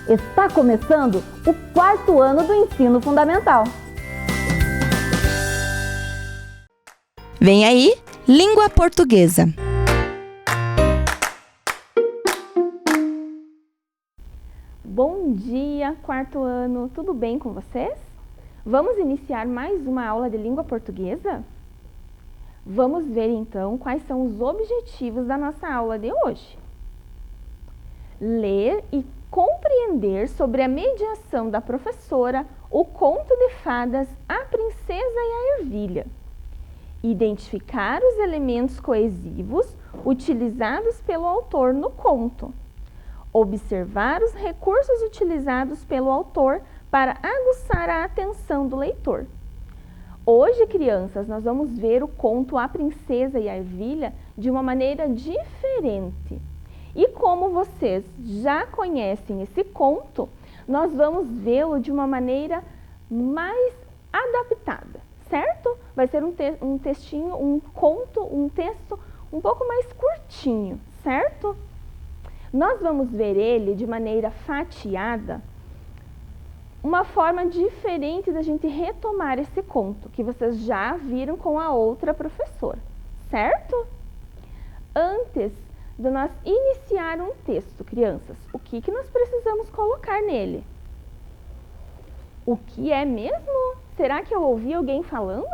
Está começando o 4º ano do ensino fundamental. Vem aí, língua portuguesa. Bom dia, 4º ano, tudo bem com vocês? Vamos iniciar mais uma aula de língua portuguesa? Vamos ver então quais são os objetivos da nossa aula de hoje. Ler e compreender sobre a mediação da professora o conto de fadas A Princesa e a Ervilha. Identificar os elementos coesivos utilizados pelo autor no conto. Observar os recursos utilizados pelo autor para aguçar a atenção do leitor. Hoje, crianças, nós vamos ver o conto A Princesa e a Ervilha de uma maneira diferente. E como vocês já conhecem esse conto, nós vamos vê-lo de uma maneira mais adaptada, certo? Vai ser um textinho, um conto, um texto um pouco mais curtinho, certo? Nós vamos ver ele de maneira fatiada, uma forma diferente da gente retomar esse conto, que vocês já viram com a outra professora, certo? Antes de nós iniciar um texto, crianças, o que nós precisamos colocar nele? O que é mesmo? Será que eu ouvi alguém falando?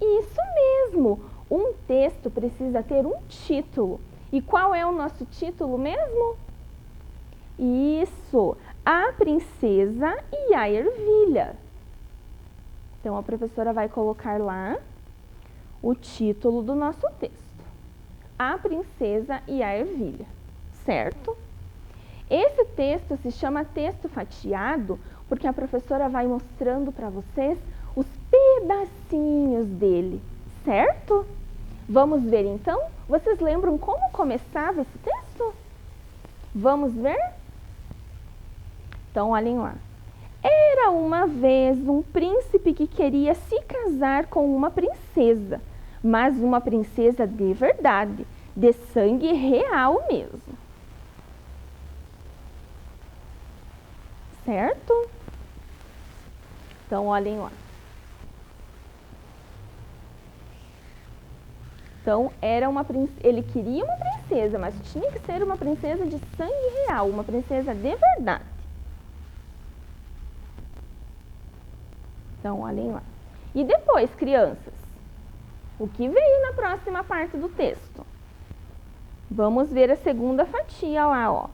Isso mesmo! Um texto precisa ter um título. E qual é o nosso título mesmo? Isso! A Princesa e a Ervilha. Então, a professora vai colocar lá o título do nosso texto. A Princesa e a Ervilha, certo? Esse texto se chama texto fatiado porque a professora vai mostrando para vocês os pedacinhos dele, certo? Vamos ver então? Vocês lembram como começava esse texto? Vamos ver? Então, olhem lá. Era uma vez um príncipe que queria se casar com uma princesa, mas uma princesa de verdade, de sangue real mesmo. Certo? Então, olhem lá. Então, ele queria uma princesa, mas tinha que ser uma princesa de sangue real, uma princesa de verdade. Então, olhem lá. E depois, crianças, o que veio na próxima parte do texto? Vamos ver a segunda fatia lá, ó.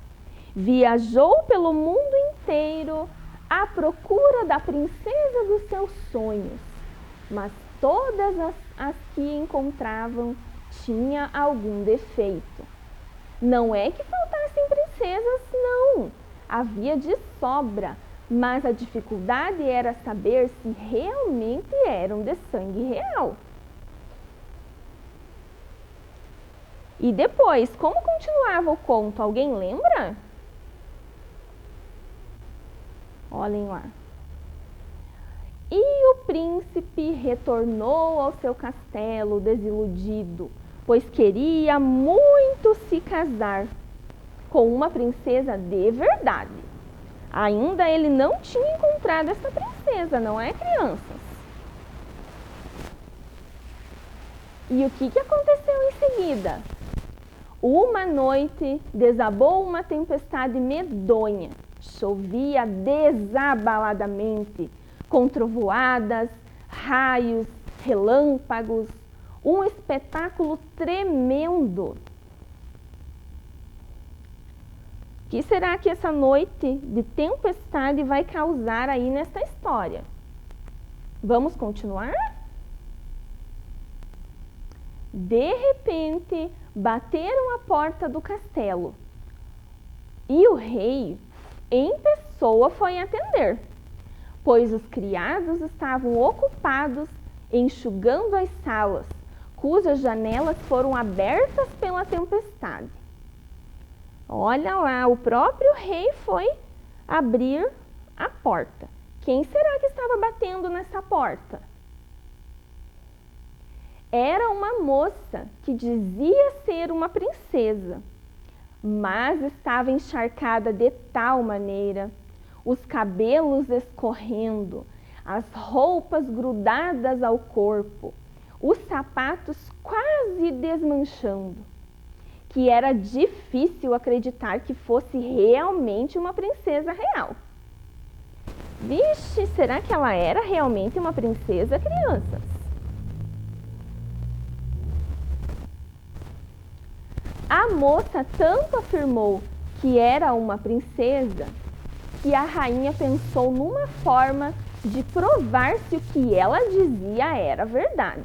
Viajou pelo mundo inteiro à procura da princesa dos seus sonhos, mas todas as que encontravam tinha algum defeito. Não é que faltassem princesas, não. Havia de sobra, mas a dificuldade era saber se realmente eram de sangue real. E depois, como continuava o conto? Alguém lembra? Olhem lá. E o príncipe retornou ao seu castelo desiludido, pois queria muito se casar com uma princesa de verdade. Ainda ele não tinha encontrado essa princesa, não é, crianças? E o que aconteceu em seguida? Uma noite desabou uma tempestade medonha. Chovia desabaladamente, com trovoadas, raios, relâmpagos, um espetáculo tremendo. O que será que essa noite de tempestade vai causar aí nesta história? Vamos continuar? De repente, bateram a porta do castelo e o rei, em pessoa, foi atender, pois os criados estavam ocupados enxugando as salas, cujas janelas foram abertas pela tempestade. Olha lá, o próprio rei foi abrir a porta. Quem será que estava batendo nessa porta? Era uma moça que dizia ser uma princesa. mas estava encharcada de tal maneira, os cabelos escorrendo, as roupas grudadas ao corpo, os sapatos quase desmanchando, que era difícil acreditar que fosse realmente uma princesa real. Vixe, será que ela era realmente uma princesa, crianças? A moça tanto afirmou que era uma princesa que a rainha pensou numa forma de provar se o que ela dizia era verdade.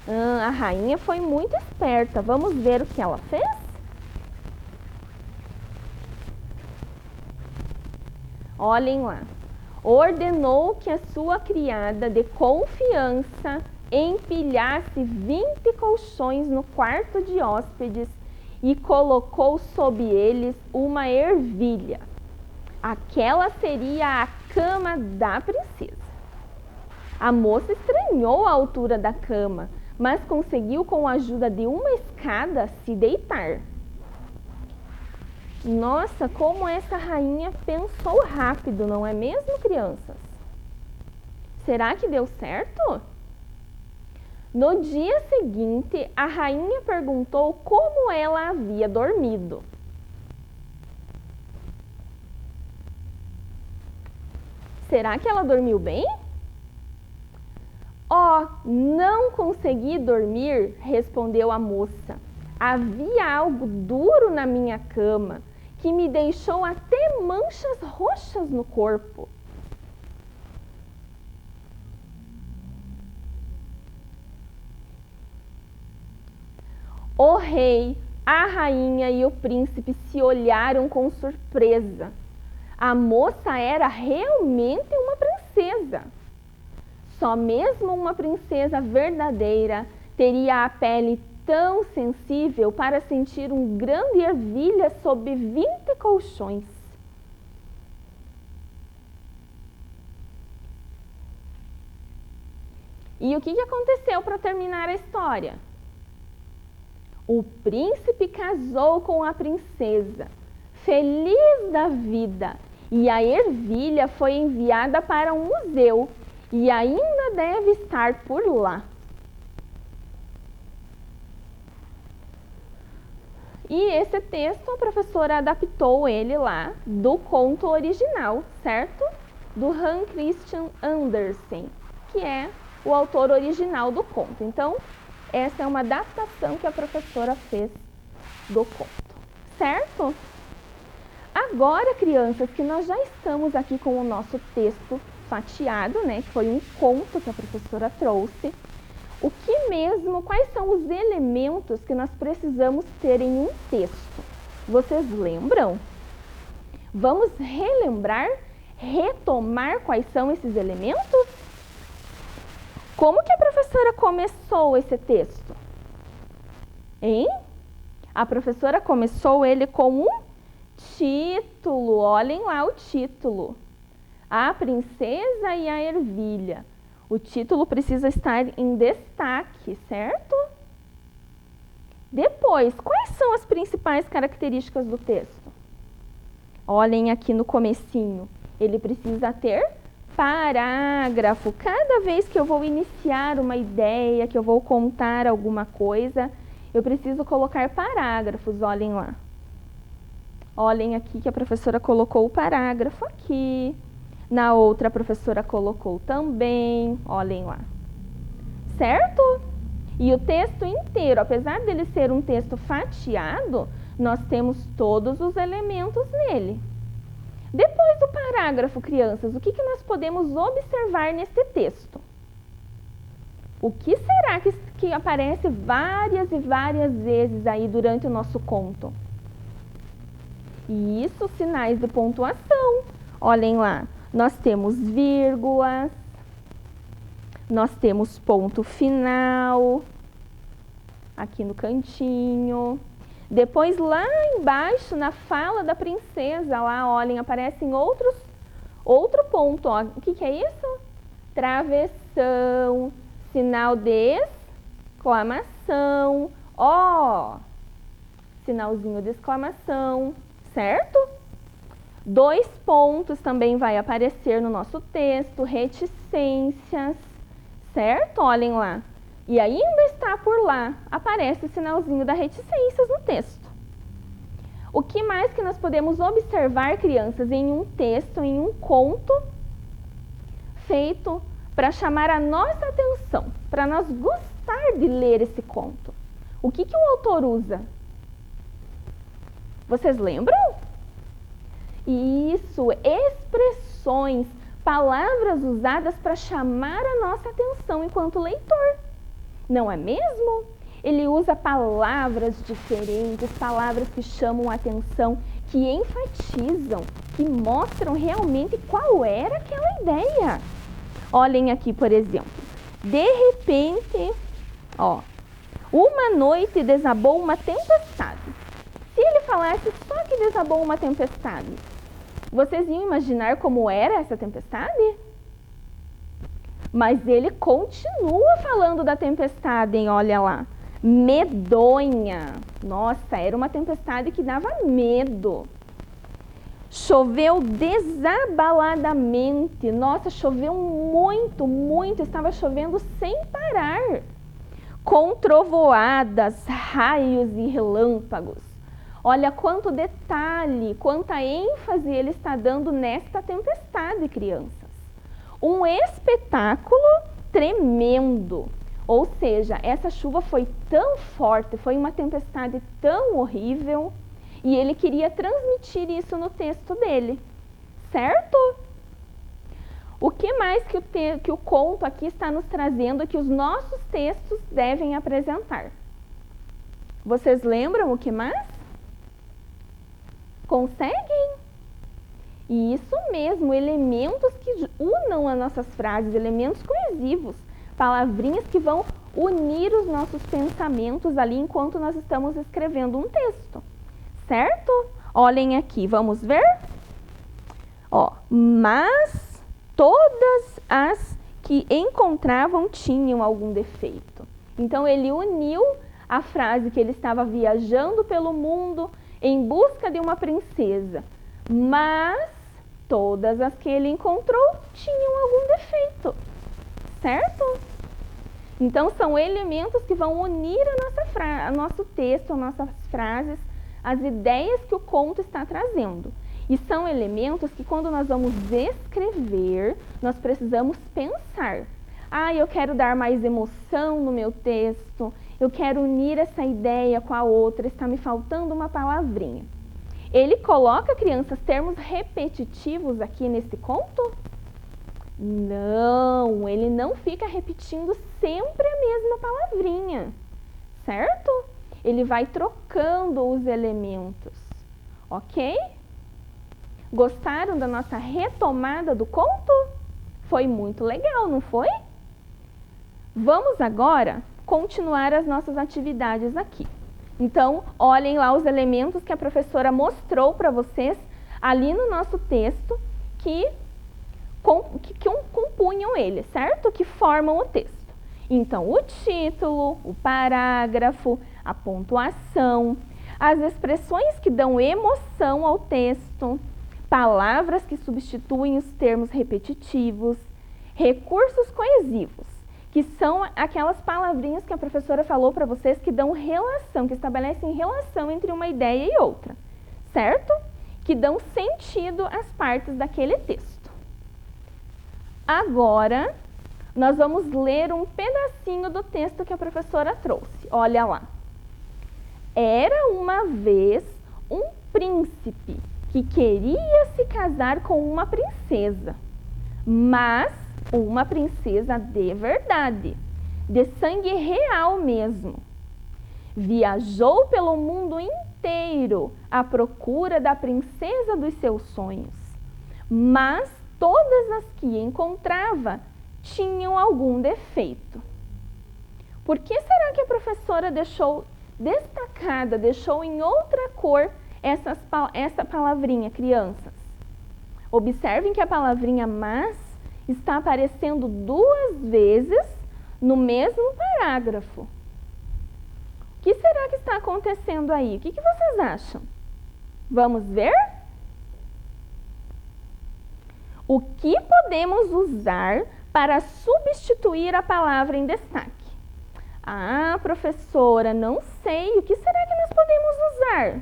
A rainha foi muito esperta. Vamos ver o que ela fez? Olhem lá. Ordenou que a sua criada de confiança empilhasse 20 colchões no quarto de hóspedes e colocou sob eles uma ervilha. Aquela seria a cama da princesa. A moça estranhou a altura da cama, mas conseguiu, com a ajuda de uma escada, se deitar. Nossa, como essa rainha pensou rápido, não é mesmo, crianças? Será que deu certo? No dia seguinte, a rainha perguntou como ela havia dormido. Será que ela dormiu bem? Não consegui dormir, respondeu a moça. Havia algo duro na minha cama que me deixou até manchas roxas no corpo. O rei, a rainha e o príncipe se olharam com surpresa. A moça era realmente uma princesa. Só mesmo uma princesa verdadeira teria a pele tão sensível para sentir um grande ervilha sob 20 colchões. E o que aconteceu para terminar a história? O príncipe casou com a princesa, feliz da vida, e a ervilha foi enviada para um museu e ainda deve estar por lá. E esse texto a professora adaptou ele lá do conto original, certo? Do Hans Christian Andersen, que é o autor original do conto. Então, essa é uma adaptação que a professora fez do conto, certo? Agora, crianças, que nós já estamos aqui com o nosso texto fatiado, né, que foi um conto que a professora trouxe, quais são os elementos que nós precisamos ter em um texto? Vocês lembram? Vamos relembrar, retomar quais são esses elementos? Como que a professora começou esse texto? Hein? A professora começou ele com um título. Olhem lá o título. A Princesa e a Ervilha. O título precisa estar em destaque, certo? Depois, quais são as principais características do texto? Olhem aqui no comecinho. Ele precisa ter parágrafo. Cada vez que eu vou iniciar uma ideia, que eu vou contar alguma coisa, eu preciso colocar parágrafos. Olhem lá. Olhem aqui que a professora colocou o parágrafo aqui. Na outra, a professora colocou também. Olhem lá. Certo? E o texto inteiro, apesar dele ser um texto fatiado, nós temos todos os elementos nele. Depois do parágrafo, crianças, o que nós podemos observar nesse texto? O que será que aparece várias e várias vezes aí durante o nosso conto? Isso, sinais de pontuação. Olhem lá, nós temos vírgulas, nós temos ponto final, aqui no cantinho. Depois, lá embaixo, na fala da princesa, lá, olhem, aparecem outro ponto. Ó. O que é isso? Travessão, sinal de exclamação, ó. sinalzinho de exclamação, certo? 2 pontos também vai aparecer no nosso texto, reticências, certo? Olhem lá. E ainda está por lá, aparece o sinalzinho da reticências no texto. O que mais que nós podemos observar, crianças, em um texto, em um conto, feito para chamar a nossa atenção, para nós gostar de ler esse conto? O que o autor usa? Vocês lembram? Isso, expressões, palavras usadas para chamar a nossa atenção enquanto leitor. Não é mesmo? Ele usa palavras diferentes, palavras que chamam a atenção, que enfatizam, que mostram realmente qual era aquela ideia. Olhem aqui, por exemplo. De repente, uma noite desabou uma tempestade. Se ele falasse só que desabou uma tempestade, vocês iam imaginar como era essa tempestade? Mas ele continua falando da tempestade, hein? Olha lá. Medonha. Nossa, era uma tempestade que dava medo. Choveu desabaladamente. Nossa, choveu muito, muito. Estava chovendo sem parar. Com trovoadas, raios e relâmpagos. Olha quanto detalhe, quanta ênfase ele está dando nesta tempestade, crianças. Um espetáculo tremendo. Ou seja, essa chuva foi tão forte, foi uma tempestade tão horrível, e ele queria transmitir isso no texto dele, certo? O que mais que o conto aqui está nos trazendo que os nossos textos devem apresentar? Vocês lembram o que mais? Conseguem? E isso mesmo, elementos que unam as nossas frases, elementos coesivos, palavrinhas que vão unir os nossos pensamentos ali enquanto nós estamos escrevendo um texto, certo? Olhem aqui, vamos ver? Mas todas as que encontravam tinham algum defeito. Então ele uniu a frase que ele estava viajando pelo mundo em busca de uma princesa, mas todas as que ele encontrou tinham algum defeito, certo? Então são elementos que vão unir a nosso texto, as nossas frases, as ideias que o conto está trazendo. E são elementos que quando nós vamos escrever, nós precisamos pensar. Eu quero dar mais emoção no meu texto, eu quero unir essa ideia com a outra, está me faltando uma palavrinha. Ele coloca, crianças, termos repetitivos aqui nesse conto? Não, ele não fica repetindo sempre a mesma palavrinha, certo? Ele vai trocando os elementos, ok? Gostaram da nossa retomada do conto? Foi muito legal, não foi? Vamos agora continuar as nossas atividades aqui. Então, olhem lá os elementos que a professora mostrou para vocês ali no nosso texto que compunham ele, certo? Que formam o texto. Então, o título, o parágrafo, a pontuação, as expressões que dão emoção ao texto, palavras que substituem os termos repetitivos, recursos coesivos, que são aquelas palavrinhas que a professora falou para vocês que dão relação, que estabelecem relação entre uma ideia e outra, certo? Que dão sentido às partes daquele texto. Agora, nós vamos ler um pedacinho do texto que a professora trouxe. Olha lá. Era uma vez um príncipe que queria se casar com uma princesa, mas uma princesa de verdade, de sangue real mesmo. Viajou pelo mundo inteiro à procura da princesa dos seus sonhos, mas todas as que encontrava tinham algum defeito. Por que será que a professora deixou destacada, deixou em outra cor essa palavrinha, crianças? Observem que a palavrinha mas está aparecendo 2 vezes no mesmo parágrafo. O que será que está acontecendo aí? O que vocês acham? Vamos ver? O que podemos usar para substituir a palavra em destaque? Ah, professora, não sei. O que será que nós podemos usar?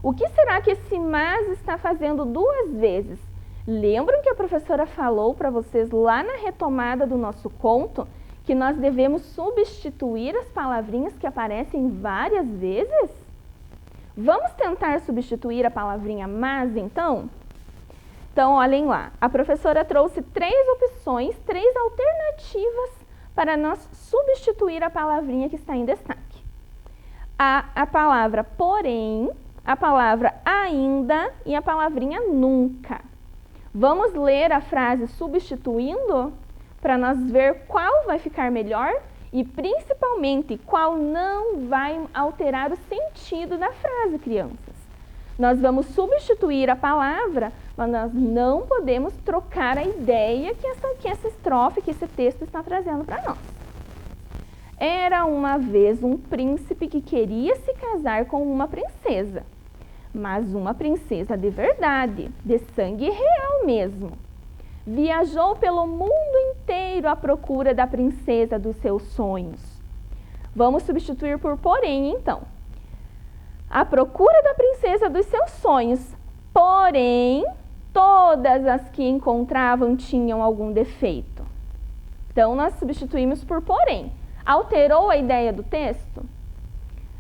O que será que esse mas está fazendo duas vezes? Lembram que a professora falou para vocês lá na retomada do nosso conto que nós devemos substituir as palavrinhas que aparecem várias vezes? Vamos tentar substituir a palavrinha mas, então? Então, olhem lá. A professora trouxe 3 opções, 3 alternativas para nós substituir a palavrinha que está em destaque. A palavra porém, a palavra ainda e a palavrinha nunca. Vamos ler a frase substituindo para nós ver qual vai ficar melhor e principalmente qual não vai alterar o sentido da frase, crianças. Nós vamos substituir a palavra, mas nós não podemos trocar a ideia que essa estrofe, que esse texto está trazendo para nós. Era uma vez um príncipe que queria se casar com uma princesa, mas uma princesa de verdade, de sangue real mesmo. Viajou pelo mundo inteiro à procura da princesa dos seus sonhos. Vamos substituir por porém, então. À procura da princesa dos seus sonhos, porém, todas as que encontravam tinham algum defeito. Então, nós substituímos por porém. Alterou a ideia do texto?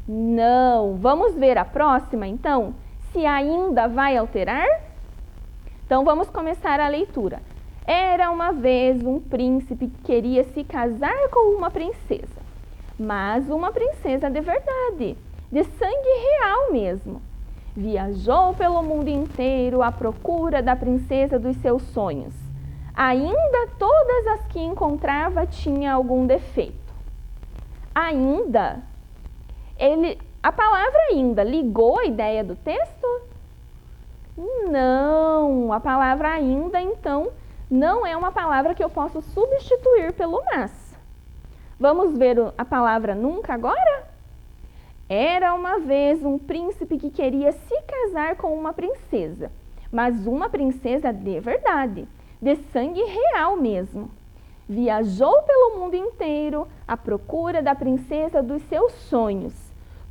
Não. Vamos ver a próxima, então? Se ainda vai alterar? Então, vamos começar a leitura. Era uma vez um príncipe que queria se casar com uma princesa, mas uma princesa de verdade, de sangue real mesmo. Viajou pelo mundo inteiro à procura da princesa dos seus sonhos. Ainda todas as que encontrava tinham algum defeito. Ainda, a palavra ainda ligou a ideia do texto? Não, a palavra ainda, então, não é uma palavra que eu posso substituir pelo mas. Vamos ver a palavra nunca agora? Era uma vez um príncipe que queria se casar com uma princesa, mas uma princesa de verdade, de sangue real mesmo. Viajou pelo mundo inteiro à procura da princesa dos seus sonhos.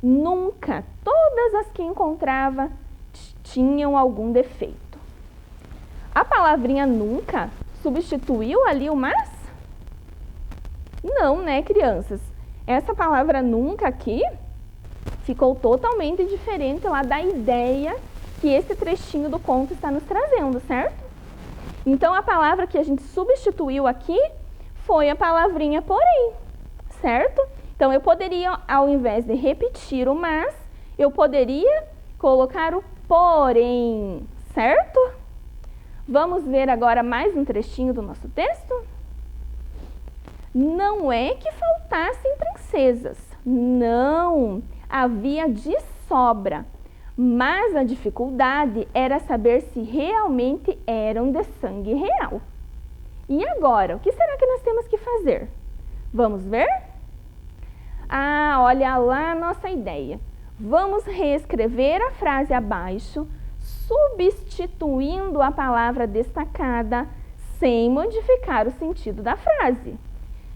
Nunca, todas as que encontrava tinham algum defeito. A palavrinha nunca substituiu ali o mas? Não, né, crianças? Essa palavra nunca aqui ficou totalmente diferente lá da ideia que esse trechinho do conto está nos trazendo, certo? Então, a palavra que a gente substituiu aqui foi a palavrinha porém, certo? Então, eu poderia, ao invés de repetir o mas, eu poderia colocar o porém, certo? Vamos ver agora mais um trechinho do nosso texto? Não é que faltassem princesas, não, havia de sobra, mas a dificuldade era saber se realmente eram de sangue real. E agora, o que será que nós temos que fazer? Vamos ver? Ah, olha lá a nossa ideia. Vamos reescrever a frase abaixo, substituindo a palavra destacada, sem modificar o sentido da frase.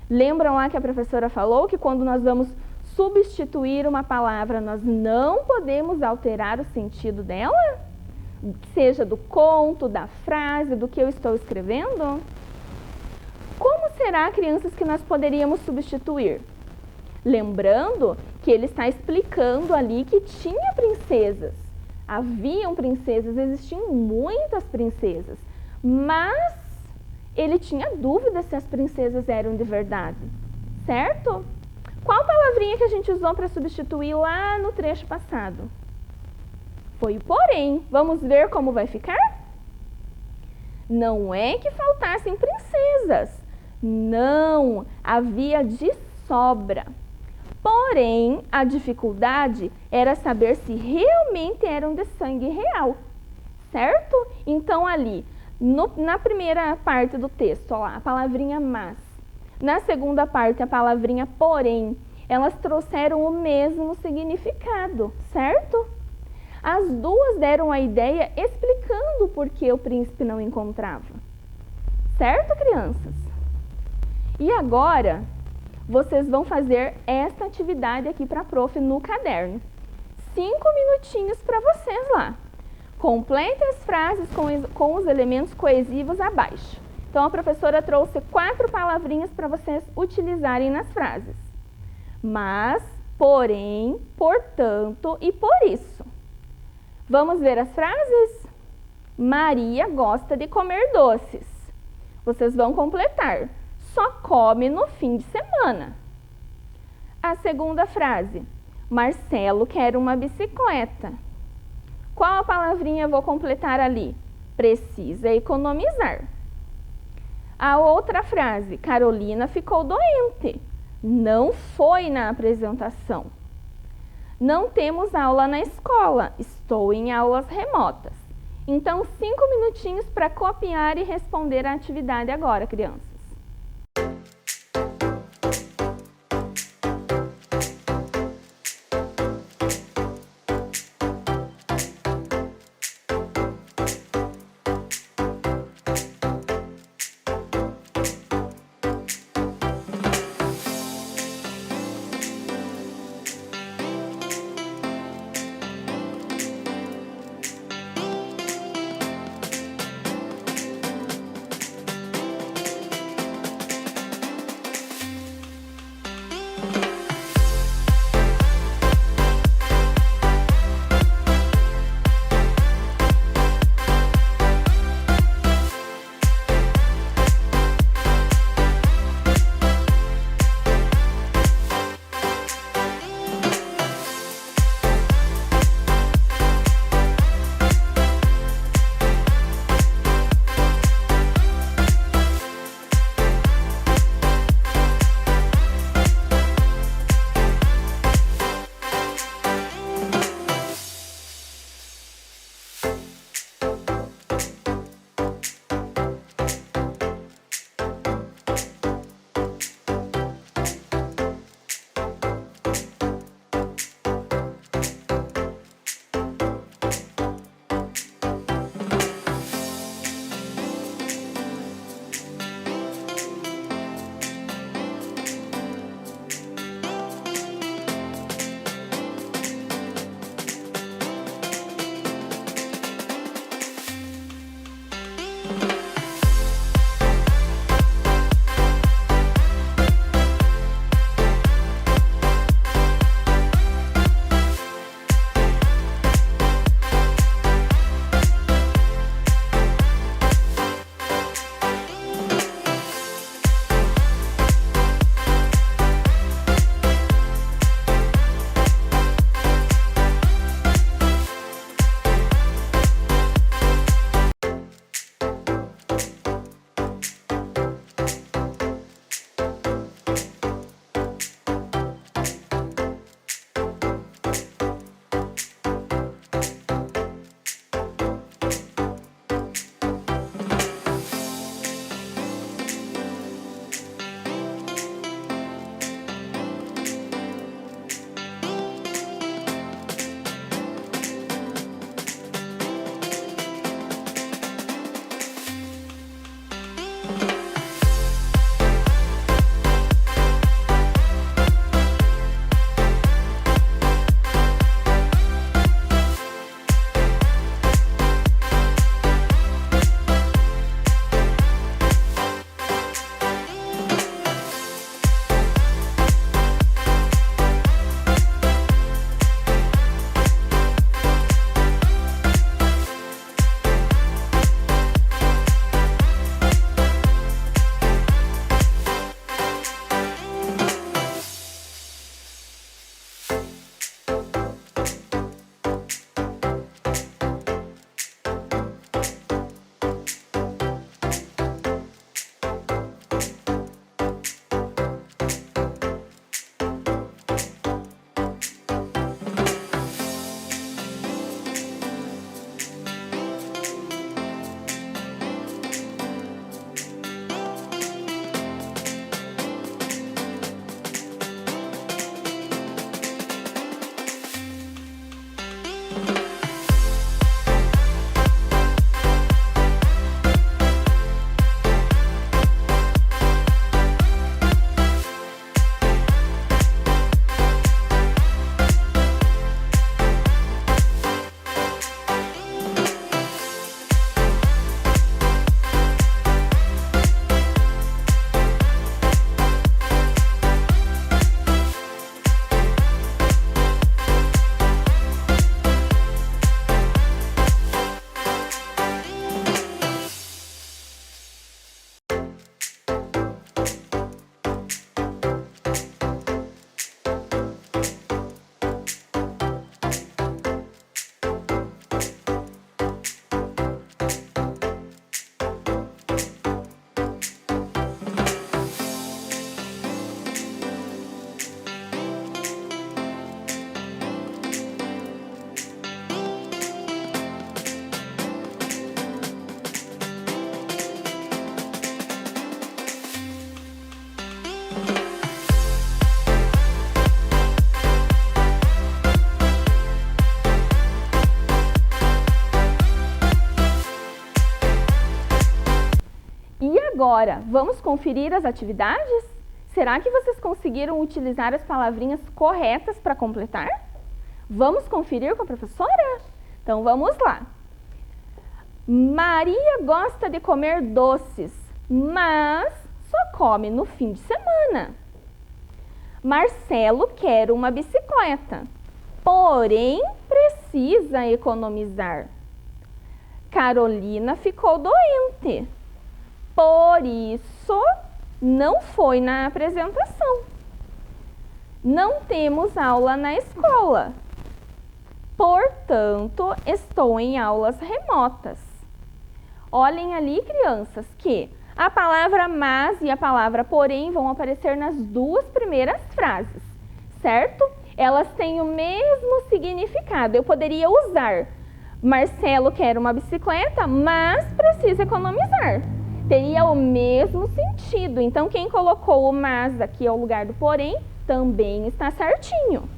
Lembram lá que a professora falou que quando nós vamos substituir uma palavra, nós não podemos alterar o sentido dela? Seja do conto, da frase, do que eu estou escrevendo? Como será, crianças, que nós poderíamos substituir? Lembrando que ele está explicando ali que tinha princesas. Haviam princesas, existiam muitas princesas, mas ele tinha dúvida se as princesas eram de verdade, certo? Qual palavrinha que a gente usou para substituir lá no trecho passado? Foi o porém. Vamos ver como vai ficar? Não é que faltassem princesas, não, havia de sobra. Porém, a dificuldade era saber se realmente eram de sangue real, certo? Então, ali, na primeira parte do texto, ó lá, a palavrinha mas. Na segunda parte, a palavrinha porém. elas trouxeram o mesmo significado, certo? As duas deram a ideia explicando por que o príncipe não encontrava. Certo, crianças? E agora, vocês vão fazer esta atividade aqui para a prof no caderno. 5 minutinhos para vocês lá. Complete as frases com os elementos coesivos abaixo. Então, a professora trouxe 4 palavrinhas para vocês utilizarem nas frases. Mas, porém, portanto e por isso. Vamos ver as frases? Maria gosta de comer doces. Vocês vão completar. Só come no fim de semana. A segunda frase. Marcelo quer uma bicicleta. Qual a palavrinha eu vou completar ali? Precisa economizar. A outra frase. Carolina ficou doente. Não foi na apresentação. Não temos aula na escola. Estou em aulas remotas. Então, 5 minutinhos para copiar e responder a atividade agora, crianças. Agora, vamos conferir as atividades? Será que vocês conseguiram utilizar as palavrinhas corretas para completar? Vamos conferir com a professora? Então, vamos lá. Maria gosta de comer doces, mas só come no fim de semana. Marcelo quer uma bicicleta, porém precisa economizar. Carolina ficou doente, por isso não foi na apresentação. Não temos aula na escola, portanto, estou em aulas remotas. Olhem ali, crianças, que a palavra mas e a palavra porém vão aparecer nas duas primeiras frases, certo? Elas têm o mesmo significado. Eu poderia usar Marcelo quer uma bicicleta, mas precisa economizar. Teria o mesmo sentido. Então, quem colocou o mas aqui ao lugar do porém, também está certinho.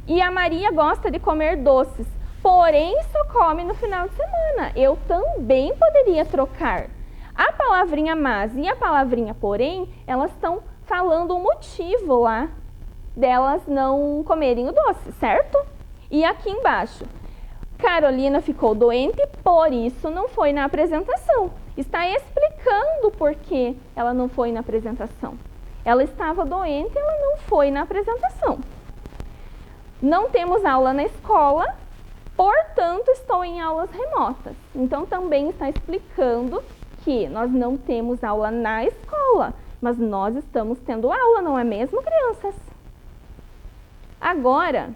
E a Maria gosta de comer doces, porém só come no final de semana. Eu também poderia trocar. A palavrinha mas e a palavrinha porém, elas estão falando o motivo lá delas não comerem o doce, certo? E aqui embaixo, Carolina ficou doente, por isso não foi na apresentação. Está explicando por que ela não foi na apresentação. Ela estava doente, ela não foi na apresentação. Não temos aula na escola, portanto, estou em aulas remotas. Então, também está explicando que nós não temos aula na escola, mas nós estamos tendo aula, não é mesmo, crianças? Agora,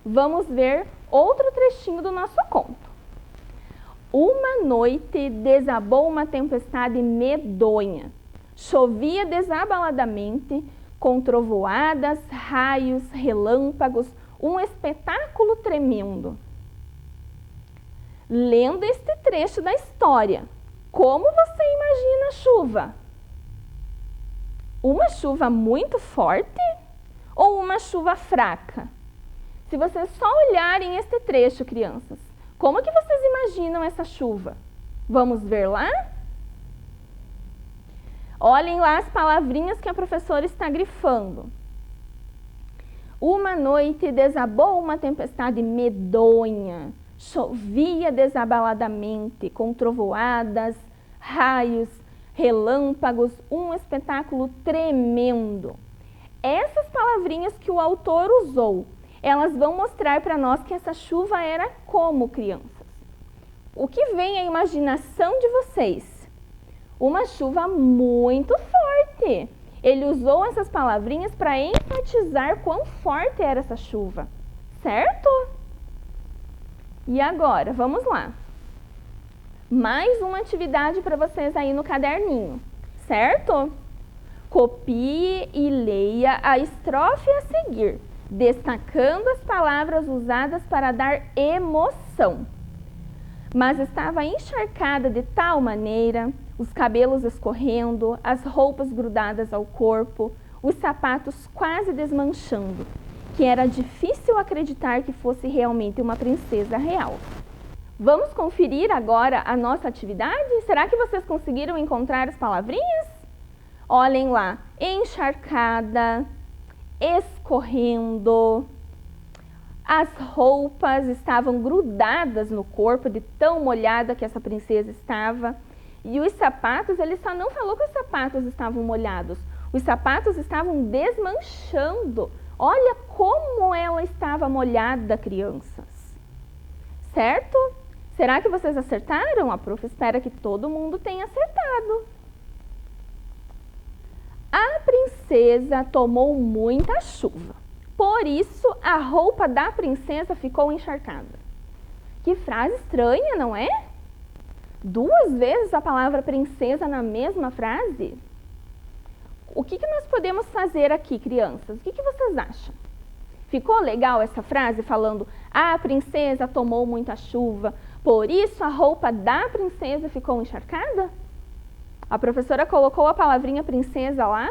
vamos ver outro trechinho do nosso conto. Uma noite desabou uma tempestade medonha. Chovia desabaladamente, com trovoadas, raios, relâmpagos, um espetáculo tremendo. Lendo este trecho da história, como você imagina a chuva? Uma chuva muito forte ou uma chuva fraca? Se vocês só olharem este trecho, crianças, como que vocês imaginam essa chuva? Vamos ver lá? Olhem lá as palavrinhas que a professora está grifando. Uma noite desabou uma tempestade medonha. Chovia desabaladamente, com trovoadas, raios, relâmpagos, um espetáculo tremendo. Essas palavrinhas que o autor usou, elas vão mostrar para nós que essa chuva era como, crianças? O que vem à imaginação de vocês? Uma chuva muito forte. Ele usou essas palavrinhas para enfatizar quão forte era essa chuva, certo? E agora, vamos lá. Mais uma atividade para vocês aí no caderninho, certo? Copie e leia a estrofe a seguir, destacando as palavras usadas para dar emoção. Mas estava encharcada de tal maneira, os cabelos escorrendo, as roupas grudadas ao corpo, os sapatos quase desmanchando, que era difícil acreditar que fosse realmente uma princesa real. Vamos conferir agora a nossa atividade? Será que vocês conseguiram encontrar as palavrinhas? Olhem lá, encharcada, escorrendo, as roupas estavam grudadas no corpo de tão molhada que essa princesa estava. E os sapatos, ele só não falou que os sapatos estavam molhados. Os sapatos estavam desmanchando. Olha como ela estava molhada, crianças. Certo? Será que vocês acertaram? A prof espera que todo mundo tenha acertado. A princesa tomou muita chuva. Por isso, a roupa da princesa ficou encharcada. Que frase estranha, não é? 2 vezes a palavra princesa na mesma frase? O que nós podemos fazer aqui, crianças? O que vocês acham? Ficou legal essa frase falando, a princesa tomou muita chuva, por isso a roupa da princesa ficou encharcada? A professora colocou a palavrinha princesa lá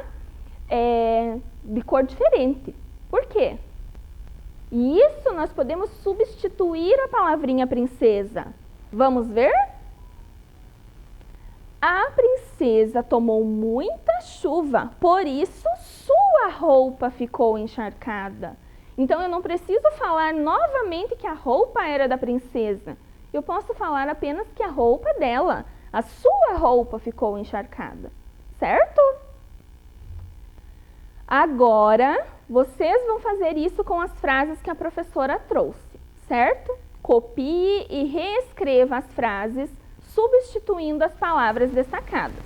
de cor diferente. Por quê? E isso nós podemos substituir a palavrinha princesa. Vamos ver? A princesa tomou muita chuva, por isso sua roupa ficou encharcada. Então, eu não preciso falar novamente que a roupa era da princesa. Eu posso falar apenas que a roupa dela, a sua roupa ficou encharcada, certo? Agora, vocês vão fazer isso com as frases que a professora trouxe, certo? Copie e reescreva as frases, substituindo as palavras destacadas.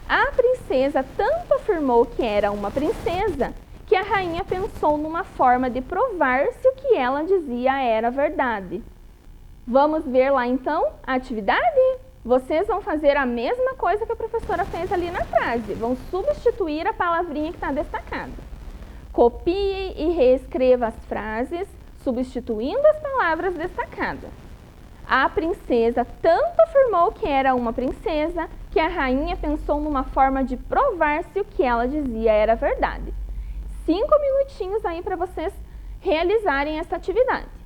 A princesa tanto afirmou que era uma princesa, que a rainha pensou numa forma de provar se o que ela dizia era verdade. Vamos ver lá então a atividade? Vocês vão fazer a mesma coisa que a professora fez ali na frase. Vão substituir a palavrinha que está destacada. Copie e reescreva as frases, substituindo as palavras destacadas. A princesa tanto afirmou que era uma princesa, que a rainha pensou numa forma de provar se o que ela dizia era verdade. 5 minutinhos aí para vocês realizarem essa atividade.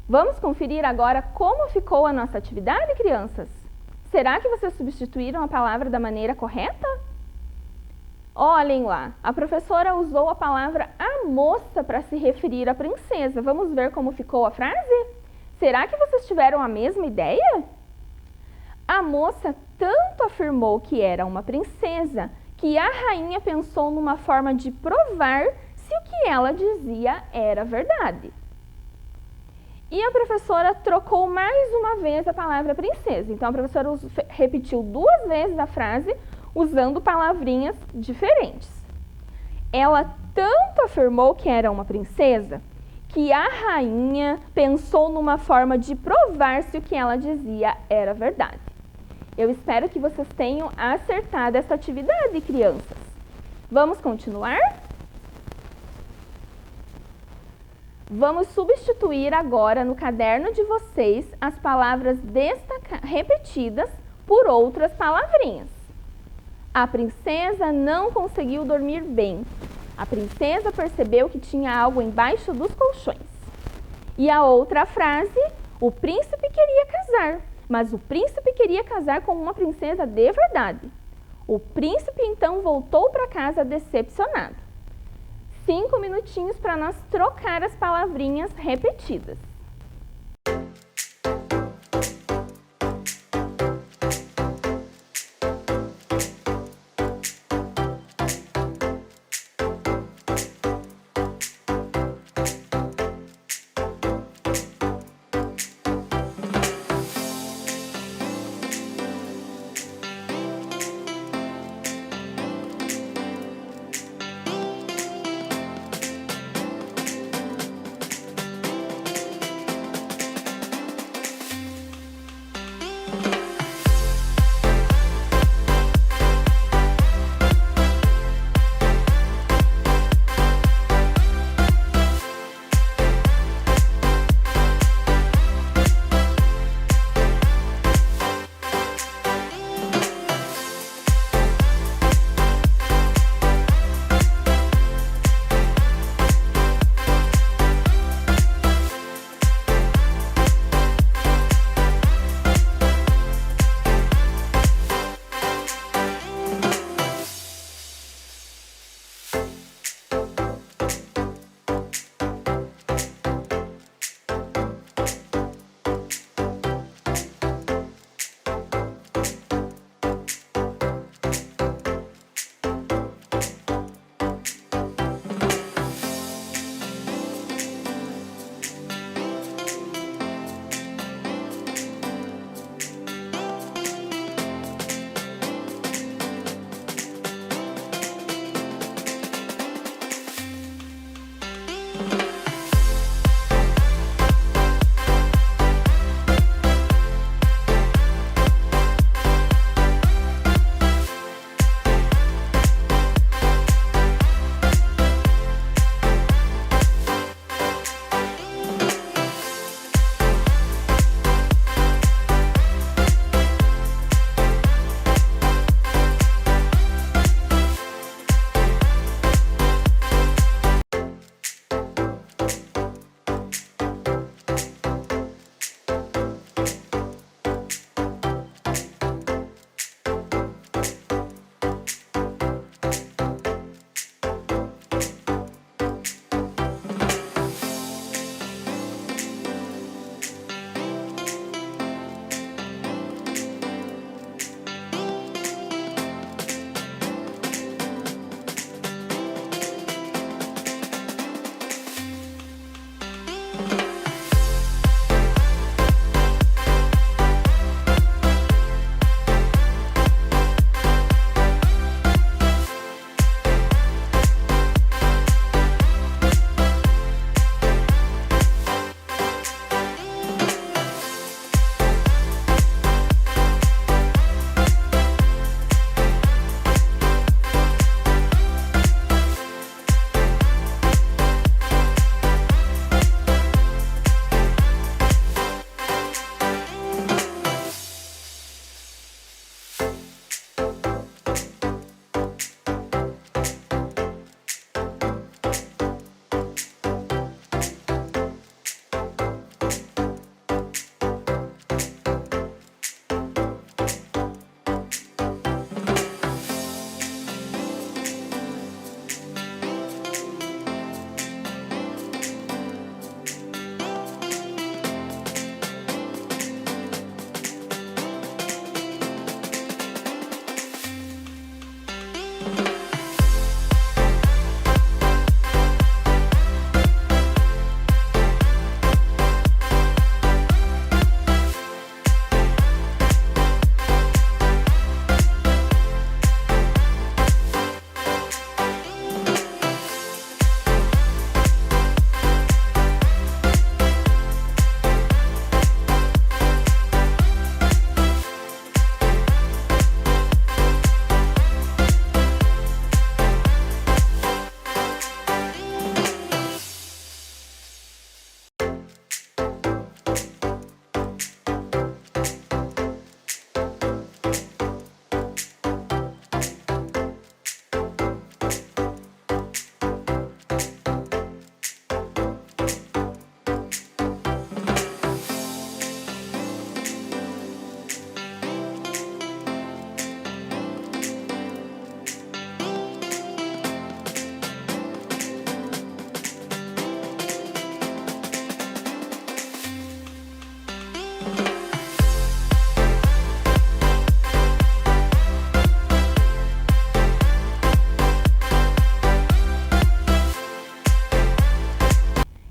Vamos conferir agora como ficou a nossa atividade, crianças? Será que vocês substituíram a palavra da maneira correta? Olhem lá, a professora usou a palavra a moça para se referir à princesa. Vamos ver como ficou a frase? Será que vocês tiveram a mesma ideia? A moça tanto afirmou que era uma princesa que a rainha pensou numa forma de provar se o que ela dizia era verdade. E a professora trocou mais uma vez a palavra princesa. Então, a professora repetiu 2 vezes a frase usando palavrinhas diferentes. Ela tanto afirmou que era uma princesa que a rainha pensou numa forma de provar se o que ela dizia era verdade. Eu espero que vocês tenham acertado essa atividade, crianças. Vamos continuar? Vamos substituir agora no caderno de vocês as palavras repetidas por outras palavrinhas. A princesa não conseguiu dormir bem. A princesa percebeu que tinha algo embaixo dos colchões. E a outra frase, o príncipe queria casar, mas o príncipe queria casar com uma princesa de verdade. O príncipe então voltou para casa decepcionado. 5 minutinhos para nós trocar as palavrinhas repetidas.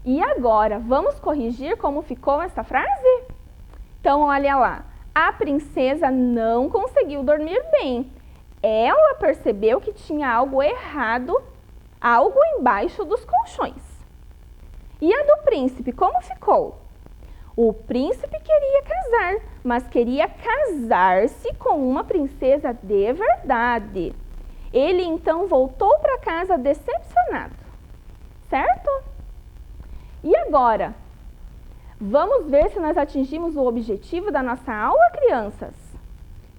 E agora, vamos corrigir como ficou essa frase? Então, olha lá. A princesa não conseguiu dormir bem. Ela percebeu que tinha algo errado, algo embaixo dos colchões. E a do príncipe, como ficou? O príncipe queria casar, mas queria casar-se com uma princesa de verdade. Ele então voltou para casa decepcionado, certo? E agora? Vamos ver se nós atingimos o objetivo da nossa aula, crianças?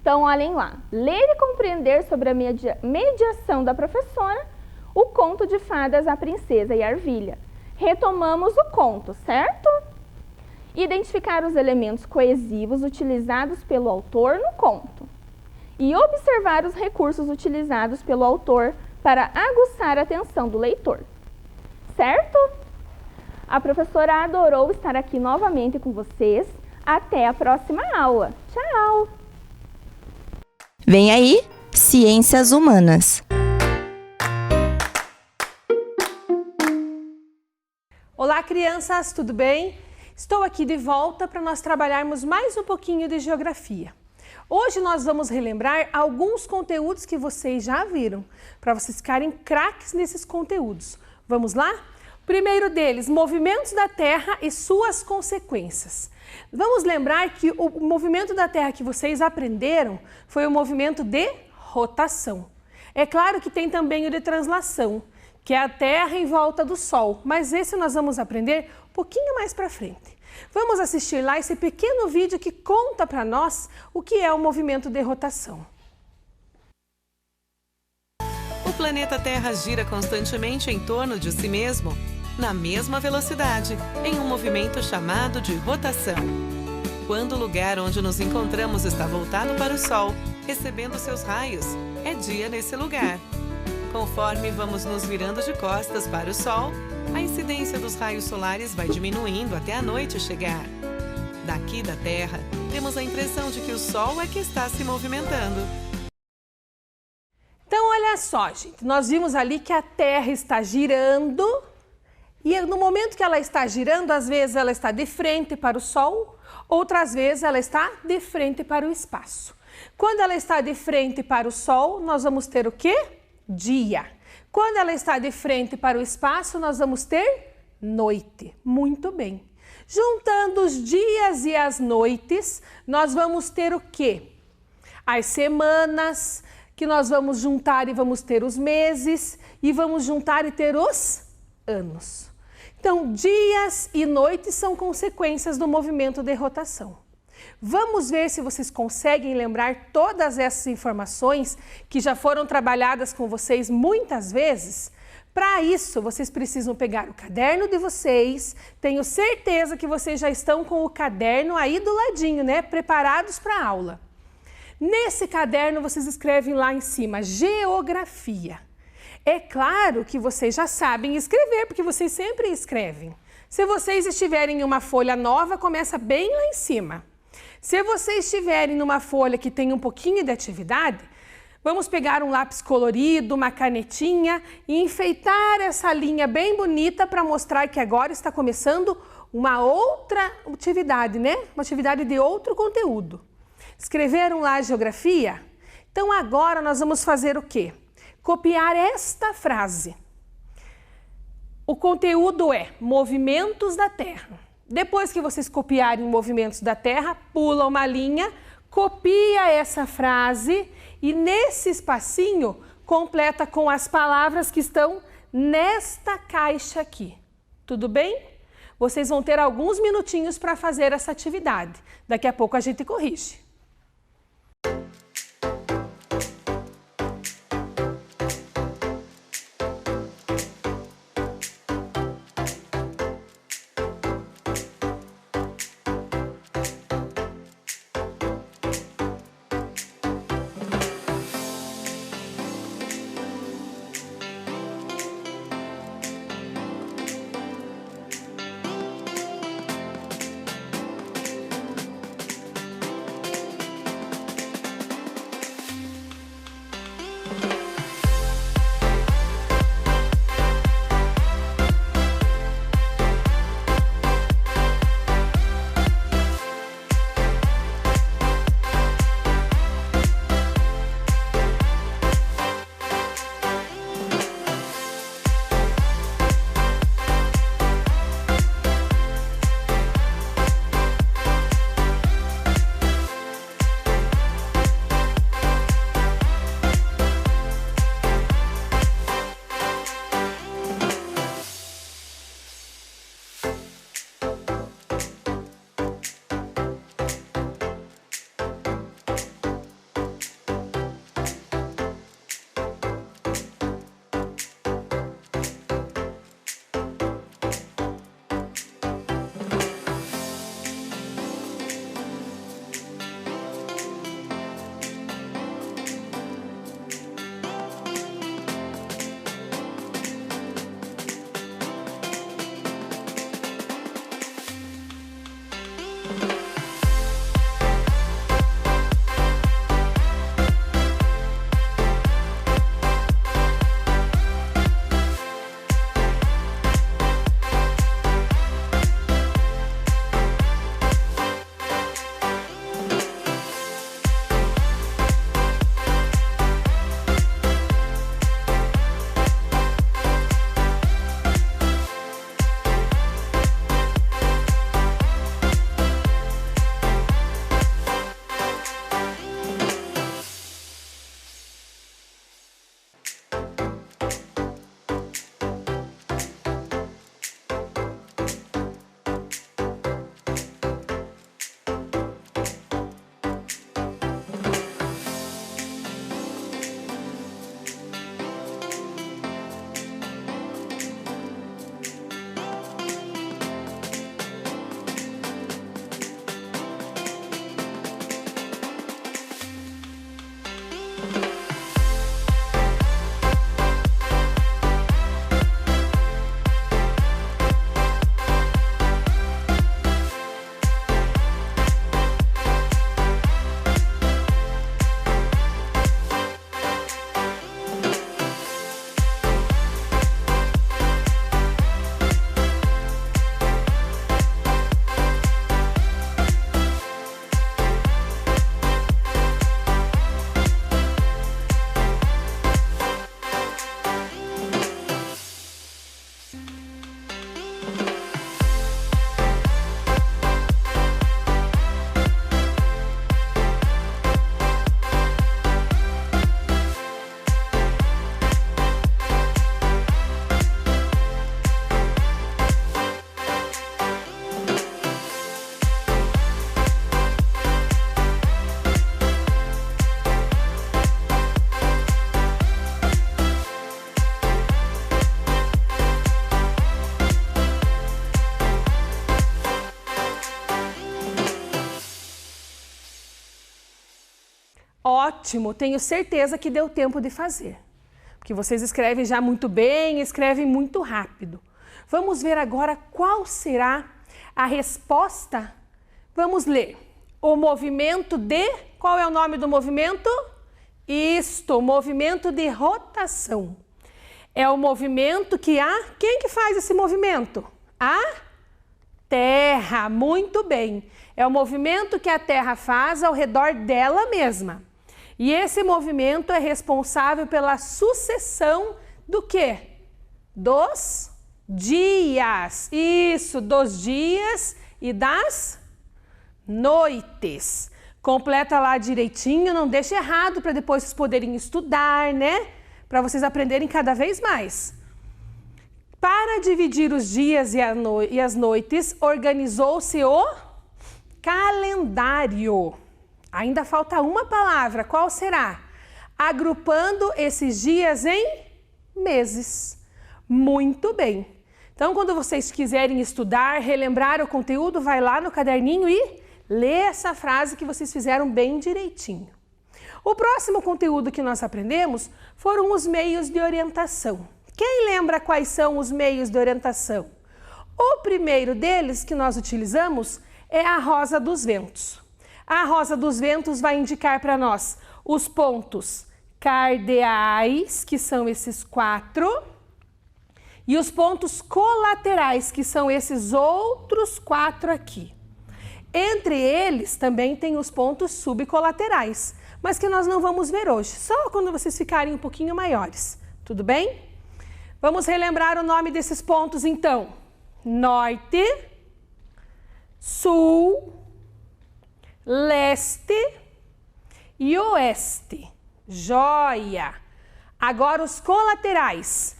Então, olhem lá. Ler e compreender sobre a mediação da professora, o conto de fadas A Princesa e a Ervilha. Retomamos o conto, certo? Identificar os elementos coesivos utilizados pelo autor no conto. E observar os recursos utilizados pelo autor para aguçar a atenção do leitor. Certo? A professora adorou estar aqui novamente com vocês. Até a próxima aula. Tchau! Vem aí, Ciências Humanas. Olá, crianças, tudo bem? Estou aqui de volta para nós trabalharmos mais um pouquinho de geografia. Hoje nós vamos relembrar alguns conteúdos que vocês já viram, para vocês ficarem craques nesses conteúdos. Vamos lá? O primeiro deles, movimentos da Terra e suas consequências. Vamos lembrar que o movimento da Terra que vocês aprenderam foi o movimento de rotação. É claro que tem também o de translação, que é a Terra em volta do Sol, mas esse nós vamos aprender um pouquinho mais para frente. Vamos assistir lá esse pequeno vídeo que conta para nós o que é o movimento de rotação. O planeta Terra gira constantemente em torno de si mesmo, na mesma velocidade, em um movimento chamado de rotação. Quando o lugar onde nos encontramos está voltado para o Sol, recebendo seus raios, é dia nesse lugar. Conforme vamos nos virando de costas para o Sol, a incidência dos raios solares vai diminuindo até a noite chegar. Daqui da Terra, temos a impressão de que o Sol é que está se movimentando. Então, olha só, gente, nós vimos ali que a Terra está girando e no momento que ela está girando, às vezes ela está de frente para o Sol, outras vezes ela está de frente para o espaço. Quando ela está de frente para o Sol, nós vamos ter o quê? Dia. Quando ela está de frente para o espaço, nós vamos ter noite. Muito bem. Juntando os dias e as noites, nós vamos ter o quê? As semanas, que nós vamos juntar e vamos ter os meses, e vamos juntar e ter os anos. Então, dias e noites são consequências do movimento de rotação. Vamos ver se vocês conseguem lembrar todas essas informações que já foram trabalhadas com vocês muitas vezes? Para isso, vocês precisam pegar o caderno de vocês. Tenho certeza que vocês já estão com o caderno aí do ladinho, né? Preparados para a aula. Nesse caderno, vocês escrevem lá em cima, geografia. É claro que vocês já sabem escrever, porque vocês sempre escrevem. Se vocês estiverem em uma folha nova, começa bem lá em cima. Se vocês estiverem numa folha que tem um pouquinho de atividade, vamos pegar um lápis colorido, uma canetinha e enfeitar essa linha bem bonita para mostrar que agora está começando uma outra atividade, né? Uma atividade de outro conteúdo. Escreveram lá a geografia? Então agora nós vamos fazer o quê? Copiar esta frase. O conteúdo é movimentos da Terra. Depois que vocês copiarem movimentos da Terra, pula uma linha, copia essa frase e nesse espacinho completa com as palavras que estão nesta caixa aqui. Tudo bem? Vocês vão ter alguns minutinhos para fazer essa atividade. Daqui a pouco a gente corrige. Ótimo, tenho certeza que deu tempo de fazer. Porque vocês escrevem já muito bem, escrevem muito rápido. Vamos ver agora qual será a resposta. Vamos ler. O movimento de... Qual é o nome do movimento? Isto, movimento de rotação. É o movimento que a... Quem que faz esse movimento? A Terra, muito bem. É o movimento que a Terra faz ao redor dela mesma. E esse movimento é responsável pela sucessão do quê? Dos dias. Isso, dos dias e das noites. Completa lá direitinho, não deixe errado para depois vocês poderem estudar, né? Para vocês aprenderem cada vez mais. Para dividir os dias e as noites, organizou-se o calendário. Ainda falta uma palavra, qual será? Agrupando esses dias em meses. Muito bem. Então, quando vocês quiserem estudar, relembrar o conteúdo, vai lá no caderninho e lê essa frase que vocês fizeram bem direitinho. O próximo conteúdo que nós aprendemos foram os meios de orientação. Quem lembra quais são os meios de orientação? O primeiro deles que nós utilizamos é a rosa dos ventos. A rosa dos ventos vai indicar para nós os pontos cardeais, que são esses 4, e os pontos colaterais, que são esses outros 4 aqui. Entre eles também tem os pontos subcolaterais, mas que nós não vamos ver hoje, só quando vocês ficarem um pouquinho maiores, tudo bem? Vamos relembrar o nome desses pontos então. Norte, sul, leste e oeste. Joia! Agora os colaterais.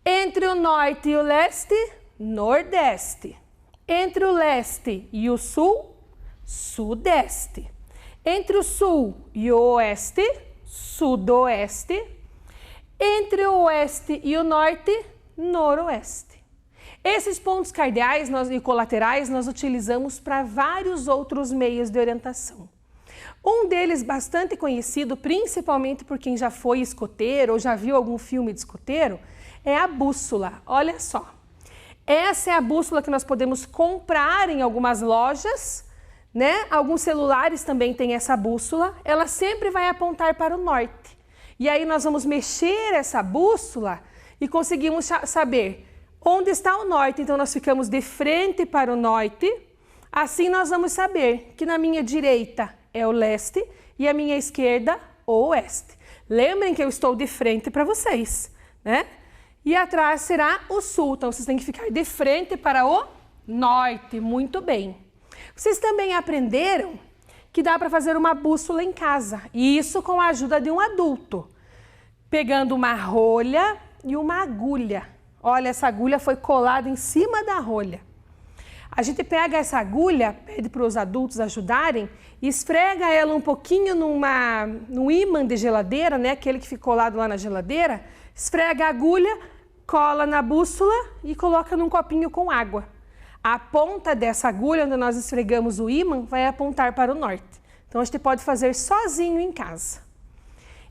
Entre o norte e o leste, nordeste. Entre o leste e o sul, sudeste. Entre o sul e o oeste, sudoeste. Entre o oeste e o norte, noroeste. Esses pontos cardeais e colaterais nós utilizamos para vários outros meios de orientação. Um deles bastante conhecido, principalmente por quem já foi escoteiro ou já viu algum filme de escoteiro, é a bússola. Olha só, essa é a bússola que nós podemos comprar em algumas lojas, né? Alguns celulares também têm essa bússola, ela sempre vai apontar para o norte. E aí nós vamos mexer essa bússola e conseguimos saber onde está o norte. Então nós ficamos de frente para o norte, assim nós vamos saber que na minha direita é o leste e a minha esquerda o oeste. Lembrem que eu estou de frente para vocês, né? E atrás será o sul, então vocês têm que ficar de frente para o norte, muito bem. Vocês também aprenderam que dá para fazer uma bússola em casa, e isso com a ajuda de um adulto, pegando uma rolha e uma agulha. Olha, essa agulha foi colada em cima da rolha. A gente pega essa agulha, pede para os adultos ajudarem, e esfrega ela um pouquinho num ímã de geladeira, né? Aquele que fica colado lá na geladeira, esfrega a agulha, cola na bússola e coloca num copinho com água. A ponta dessa agulha, onde nós esfregamos o ímã, vai apontar para o norte. Então, a gente pode fazer sozinho em casa.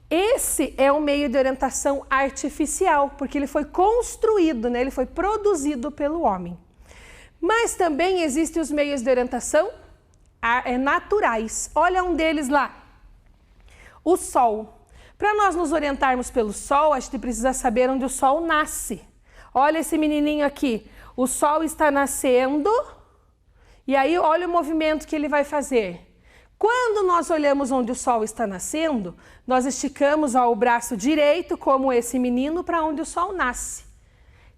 Esse é um meio de orientação artificial, porque ele foi construído, né? Ele foi produzido pelo homem. Mas também existem os meios de orientação naturais. Olha um deles lá, o sol. Para nós nos orientarmos pelo sol, a gente precisa saber onde o sol nasce. Olha esse menininho aqui, o sol está nascendo e aí olha o movimento que ele vai fazer. Quando nós olhamos onde o sol está nascendo, nós esticamos o braço direito, como esse menino, para onde o sol nasce.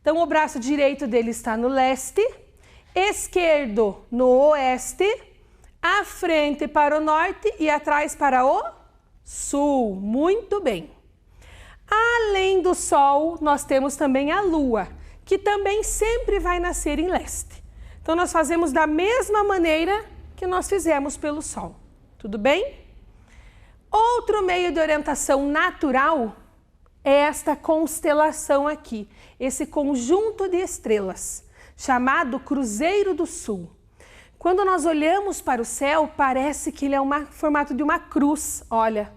Então, o braço direito dele está no leste, esquerdo no oeste, à frente para o norte e atrás para o sul. Muito bem. Além do sol, nós temos também a lua, que também sempre vai nascer em leste. Então, nós fazemos da mesma maneira que nós fizemos pelo sol. Tudo bem? Outro meio de orientação natural é esta constelação aqui, esse conjunto de estrelas, chamado Cruzeiro do Sul. Quando nós olhamos para o céu, parece que ele é formato de uma cruz. Olha,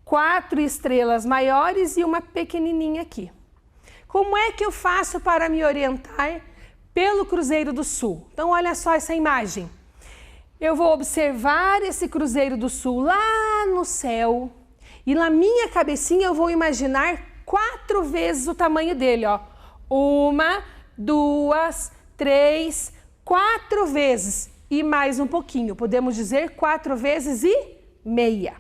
4 estrelas maiores e uma pequenininha aqui. Como é que eu faço para me orientar pelo Cruzeiro do Sul? Então, olha só essa imagem. Eu vou observar esse Cruzeiro do Sul lá no céu e na minha cabecinha eu vou imaginar 4 vezes o tamanho dele, ó. 1, 2, 3, 4 vezes e mais um pouquinho. Podemos dizer 4 vezes e meia.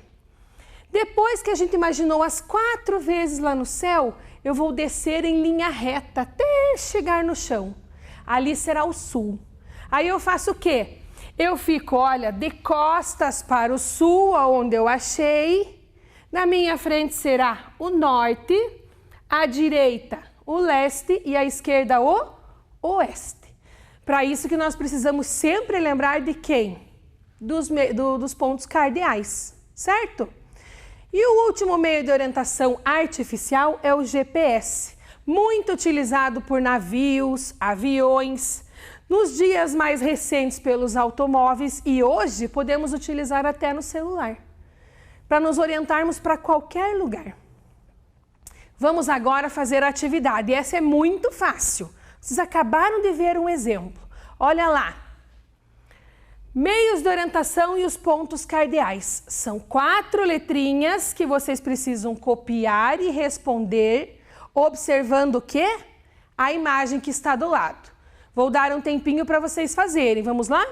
Depois que a gente imaginou as 4 vezes lá no céu, eu vou descer em linha reta até chegar no chão. Ali será o sul. Aí eu faço o quê? Eu fico, olha, de costas para o sul, onde eu achei. Na minha frente será o norte, à direita o leste e à esquerda o oeste. Para isso que nós precisamos sempre lembrar de quem? Dos pontos cardeais, certo? E o último meio de orientação artificial é o GPS, muito utilizado por navios, aviões, nos dias mais recentes pelos automóveis e hoje podemos utilizar até no celular, para nos orientarmos para qualquer lugar. Vamos agora fazer a atividade, essa é muito fácil. Vocês acabaram de ver um exemplo. Olha lá. Meios de orientação e os pontos cardeais. São 4 letrinhas que vocês precisam copiar e responder, observando o quê? A imagem que está do lado. Vou dar um tempinho para vocês fazerem. Vamos lá?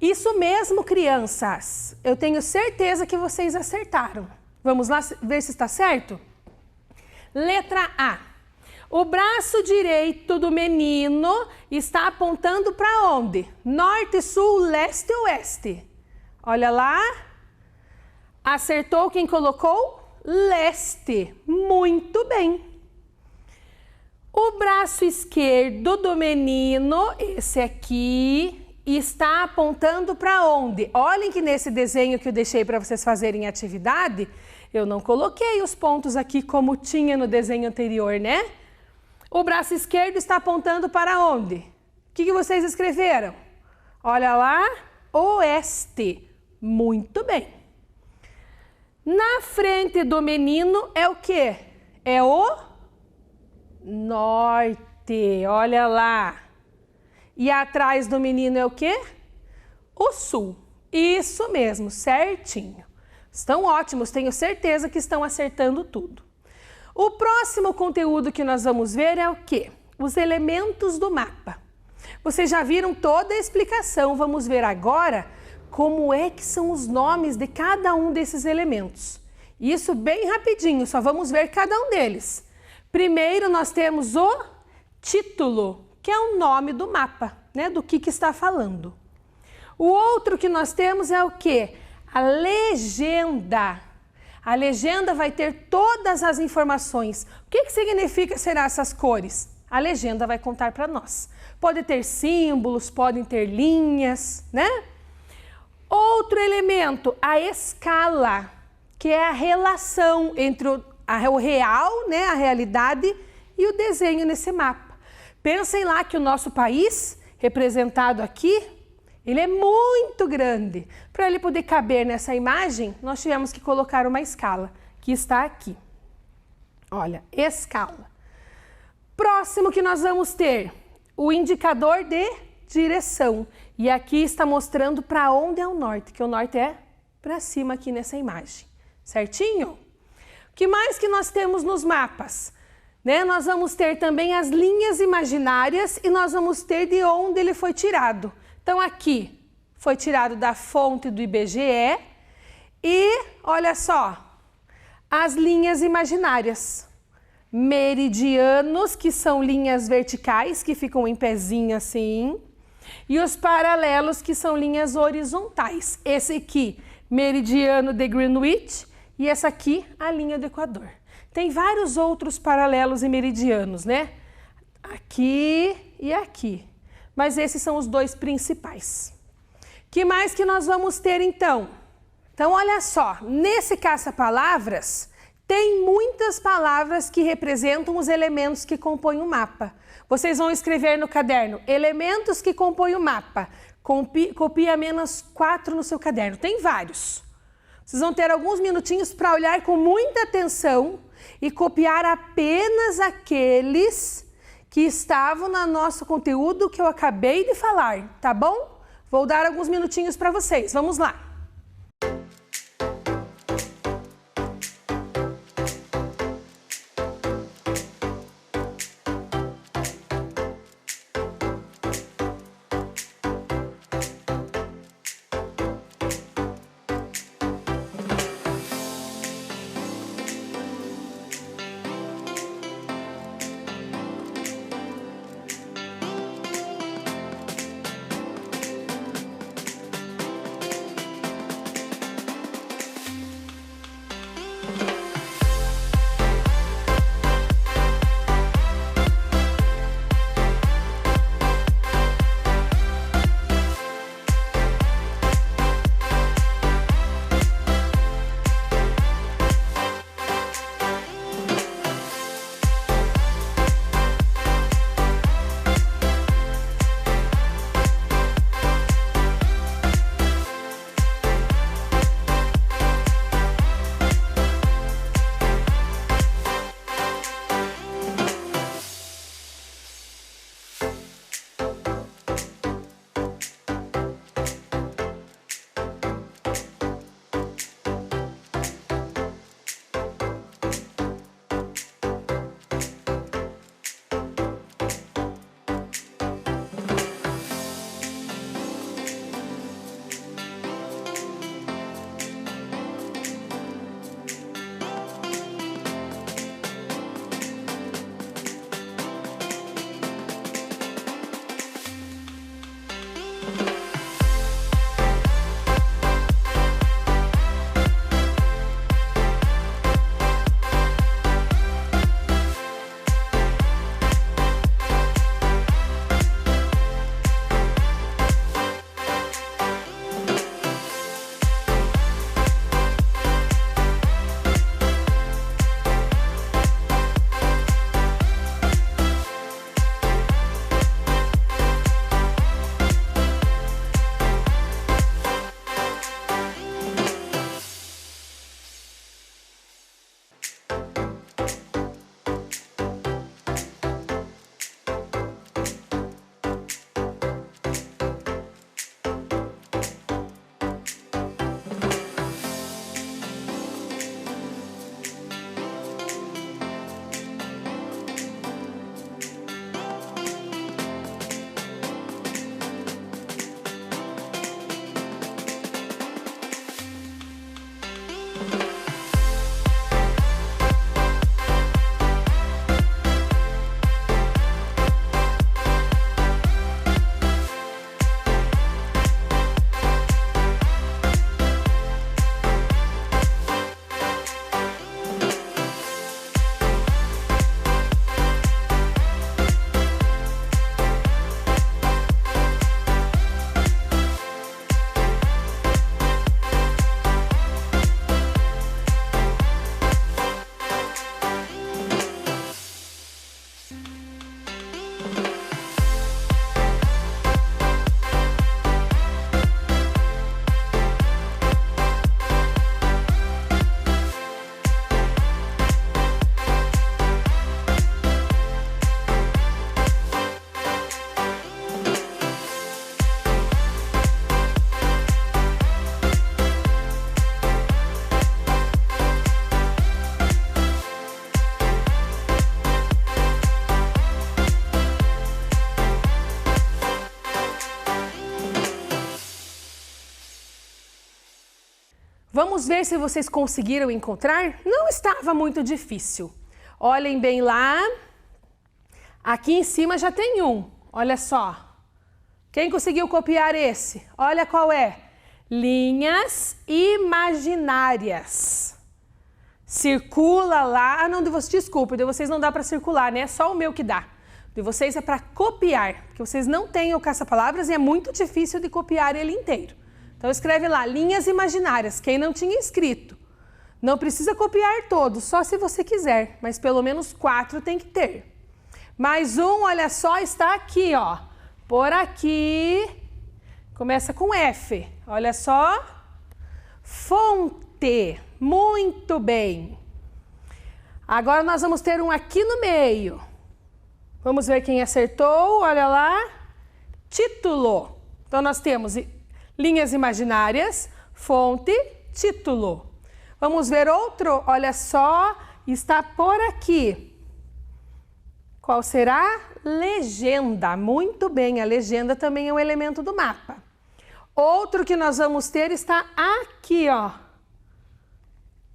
Isso mesmo, crianças. Eu tenho certeza que vocês acertaram. Vamos lá ver se está certo? Letra A. O braço direito do menino está apontando para onde? Norte, sul, leste ou oeste? Olha lá. Acertou quem colocou? Leste. Muito bem. O braço esquerdo do menino, esse aqui, está apontando para onde? Olhem que nesse desenho que eu deixei para vocês fazerem atividade, eu não coloquei os pontos aqui como tinha no desenho anterior, né? O braço esquerdo está apontando para onde? O que vocês escreveram? Olha lá, oeste. Muito bem. Na frente do menino é o quê? É o norte. Olha lá. E atrás do menino é o quê? O sul. Isso mesmo, certinho. Estão ótimos, tenho certeza que estão acertando tudo. O próximo conteúdo que nós vamos ver é o quê? Os elementos do mapa. Vocês já viram toda a explicação, vamos ver agora como é que são os nomes de cada um desses elementos. Isso bem rapidinho, só vamos ver cada um deles. Primeiro nós temos o título, que é o nome do mapa, né? Do que está falando. O outro que nós temos é o quê? A legenda. A legenda vai ter todas as informações. O que significa serão essas cores? A legenda vai contar para nós. Pode ter símbolos, podem ter linhas, né? Outro elemento, a escala, que é a relação entre o real, né, a realidade, e o desenho nesse mapa. Pensem lá que o nosso país, representado aqui, ele é muito grande. Para ele poder caber nessa imagem, nós tivemos que colocar uma escala, que está aqui. Olha, escala. Próximo que nós vamos ter, o indicador de direção. E aqui está mostrando para onde é o norte, que o norte é para cima aqui nessa imagem. Certinho? O que mais que nós temos nos mapas? Né? Nós vamos ter também as linhas imaginárias e nós vamos ter de onde ele foi tirado. Então aqui foi tirado da fonte do IBGE e olha só, as linhas imaginárias. Meridianos, que são linhas verticais, que ficam em pezinho assim, e os paralelos, que são linhas horizontais. Esse aqui, meridiano de Greenwich, e essa aqui, a linha do Equador. Tem vários outros paralelos e meridianos, né? Aqui e aqui. Mas esses são os dois principais. Que mais que nós vamos ter então? Então, olha só, nesse caça-palavras, tem muitas palavras que representam os elementos que compõem o mapa. Vocês vão escrever no caderno, elementos que compõem o mapa. Copia menos 4 no seu caderno, tem vários. Vocês vão ter alguns minutinhos para olhar com muita atenção e copiar apenas aqueles que estavam no nosso conteúdo que eu acabei de falar, tá bom? Vou dar alguns minutinhos para vocês, vamos lá. Vamos ver se vocês conseguiram encontrar? Não estava muito difícil. Olhem bem lá. Aqui em cima já tem um. Olha só. Quem conseguiu copiar esse? Olha qual é. Linhas imaginárias. Circula lá. Ah, não, desculpa, de vocês não dá para circular, né? É só o meu que dá. De vocês é para copiar, porque vocês não têm o caça-palavras e é muito difícil de copiar ele inteiro. Então escreve lá, linhas imaginárias, quem não tinha escrito. Não precisa copiar todos, só se você quiser, mas pelo menos 4 tem que ter. Mais um, olha só, está aqui, ó. Por aqui, começa com F, olha só. Fonte, muito bem. Agora nós vamos ter um aqui no meio. Vamos ver quem acertou, olha lá. Título. Então nós temos linhas imaginárias, fonte, título. Vamos ver outro? Olha só, está por aqui. Qual será? Legenda. Muito bem, a legenda também é um elemento do mapa. Outro que nós vamos ter está aqui, ó.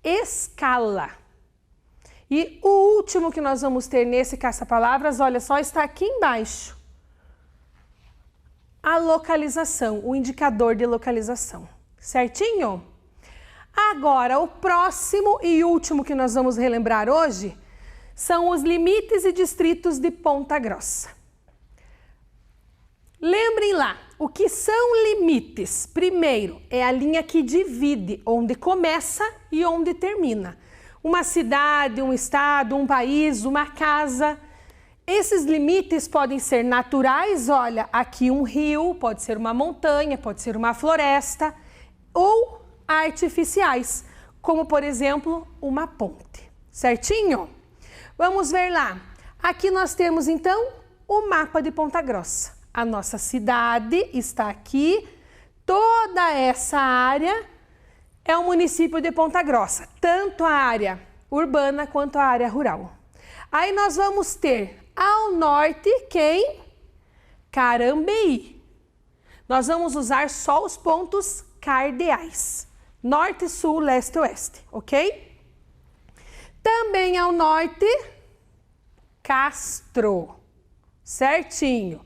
Escala. E o último que nós vamos ter nesse caça-palavras, olha só, está aqui embaixo. A localização, o indicador de localização, certinho? Agora, o próximo e último que nós vamos relembrar hoje são os limites e distritos de Ponta Grossa. Lembrem lá, o que são limites? Primeiro, é a linha que divide onde começa e onde termina. Uma cidade, um estado, um país, uma casa. Esses limites podem ser naturais, olha, aqui um rio, pode ser uma montanha, pode ser uma floresta, ou artificiais, como por exemplo, uma ponte, certinho? Vamos ver lá. Aqui nós temos então o mapa de Ponta Grossa. A nossa cidade está aqui, toda essa área é o município de Ponta Grossa, tanto a área urbana quanto a área rural. Aí nós vamos ter ao norte, quem? Carambeí. Nós vamos usar só os pontos cardeais. Norte, sul, leste, oeste, ok? Também ao norte, Castro. Certinho.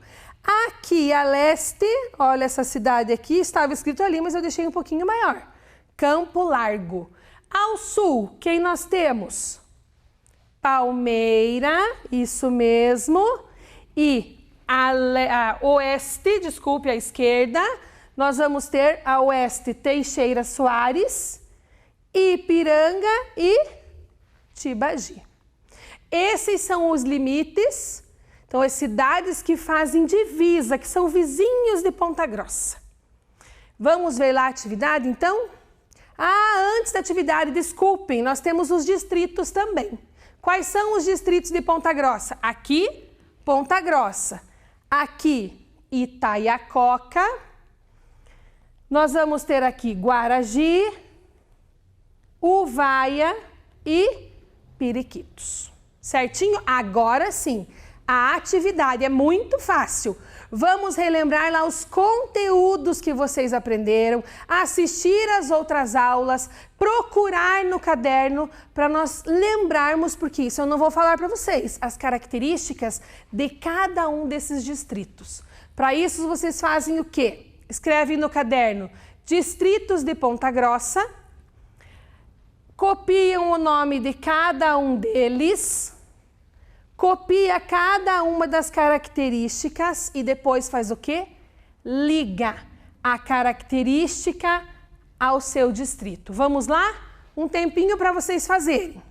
Aqui a leste, olha essa cidade aqui, estava escrito ali, mas eu deixei um pouquinho maior. Campo Largo. Ao sul, quem nós temos? Palmeira, isso mesmo, e a oeste, desculpe, à esquerda, nós vamos ter a oeste Teixeira Soares, Ipiranga e Tibagi. Esses são os limites, então as cidades que fazem divisa, que são vizinhos de Ponta Grossa. Vamos ver lá a atividade então? Ah, antes da atividade, desculpem, nós temos os distritos também. Quais são os distritos de Ponta Grossa? Aqui, Ponta Grossa. Aqui, Itaiacoca. Nós vamos ter aqui Guaragi, Uvaia e Periquitos. Certinho? Agora sim, a atividade é muito fácil. Vamos relembrar lá os conteúdos que vocês aprenderam, assistir às outras aulas, procurar no caderno para nós lembrarmos, porque isso eu não vou falar para vocês, as características de cada um desses distritos. Para isso vocês fazem o quê? Escrevem no caderno distritos de Ponta Grossa, copiam o nome de cada um deles, copia cada uma das características e depois faz o quê? Liga a característica ao seu distrito. Vamos lá? Um tempinho para vocês fazerem.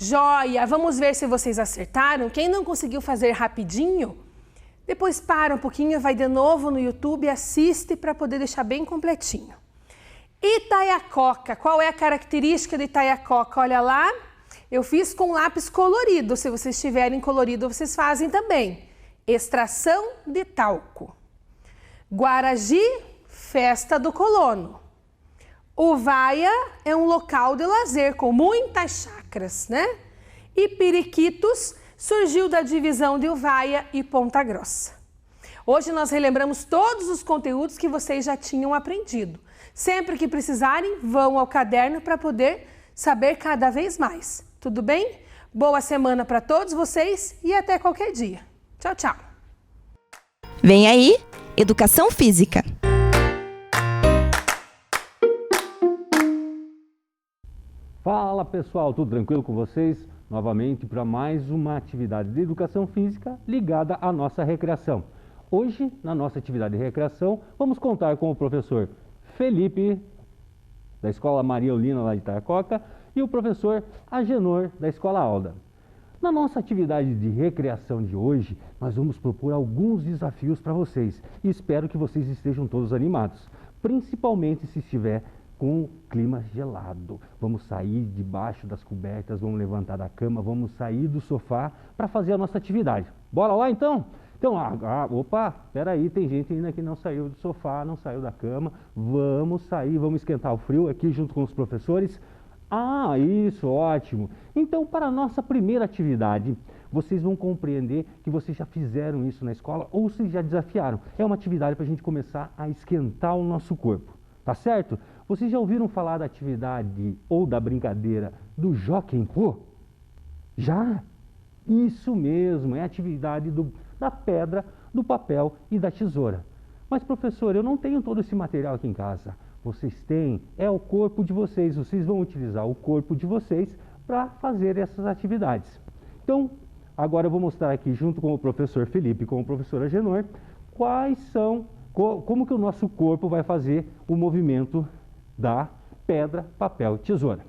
Joia! Vamos ver se vocês acertaram. Quem não conseguiu fazer rapidinho, depois para um pouquinho, vai de novo no YouTube e assiste para poder deixar bem completinho. Itaiacoca, qual é a característica de Itaiacoca? Olha lá, eu fiz com lápis colorido. Se vocês tiverem colorido, vocês fazem também. Extração de talco. Guaragi, festa do colono. Uvaia é um local de lazer com muitas chácaras, né? E Periquitos surgiu da divisão de Uvaia e Ponta Grossa. Hoje nós relembramos todos os conteúdos que vocês já tinham aprendido. Sempre que precisarem, vão ao caderno para poder saber cada vez mais. Tudo bem? Boa semana para todos vocês e até qualquer dia. Tchau, tchau! Vem aí, Educação Física. Fala pessoal, tudo tranquilo com vocês? Novamente para mais uma atividade de educação física ligada à nossa recreação. Hoje, na nossa atividade de recreação, vamos contar com o professor Felipe, da Escola Maria Eulina lá de Itaiacoca, e o professor Agenor, da Escola Alda. Na nossa atividade de recreação de hoje, nós vamos propor alguns desafios para vocês e espero que vocês estejam todos animados, principalmente se estiver com o clima gelado. Vamos sair debaixo das cobertas, vamos levantar da cama, vamos sair do sofá para fazer a nossa atividade. Bora lá então? Então, opa, peraí, tem gente ainda que não saiu do sofá, não saiu da cama. Vamos sair, vamos esquentar o frio aqui junto com os professores. Isso, ótimo. Então, para a nossa primeira atividade, vocês vão compreender que vocês já fizeram isso na escola ou vocês já desafiaram. É uma atividade para a gente começar a esquentar o nosso corpo, tá certo? Vocês já ouviram falar da atividade ou da brincadeira do Jockey Pô? Já? Isso mesmo, é a atividade da pedra, do papel e da tesoura. Mas professor, eu não tenho todo esse material aqui em casa. Vocês têm, é o corpo de vocês, vocês vão utilizar o corpo de vocês para fazer essas atividades. Então, agora eu vou mostrar aqui junto com o professor Felipe e com o professor Agenor, como que o nosso corpo vai fazer o movimento da pedra, papel e tesoura.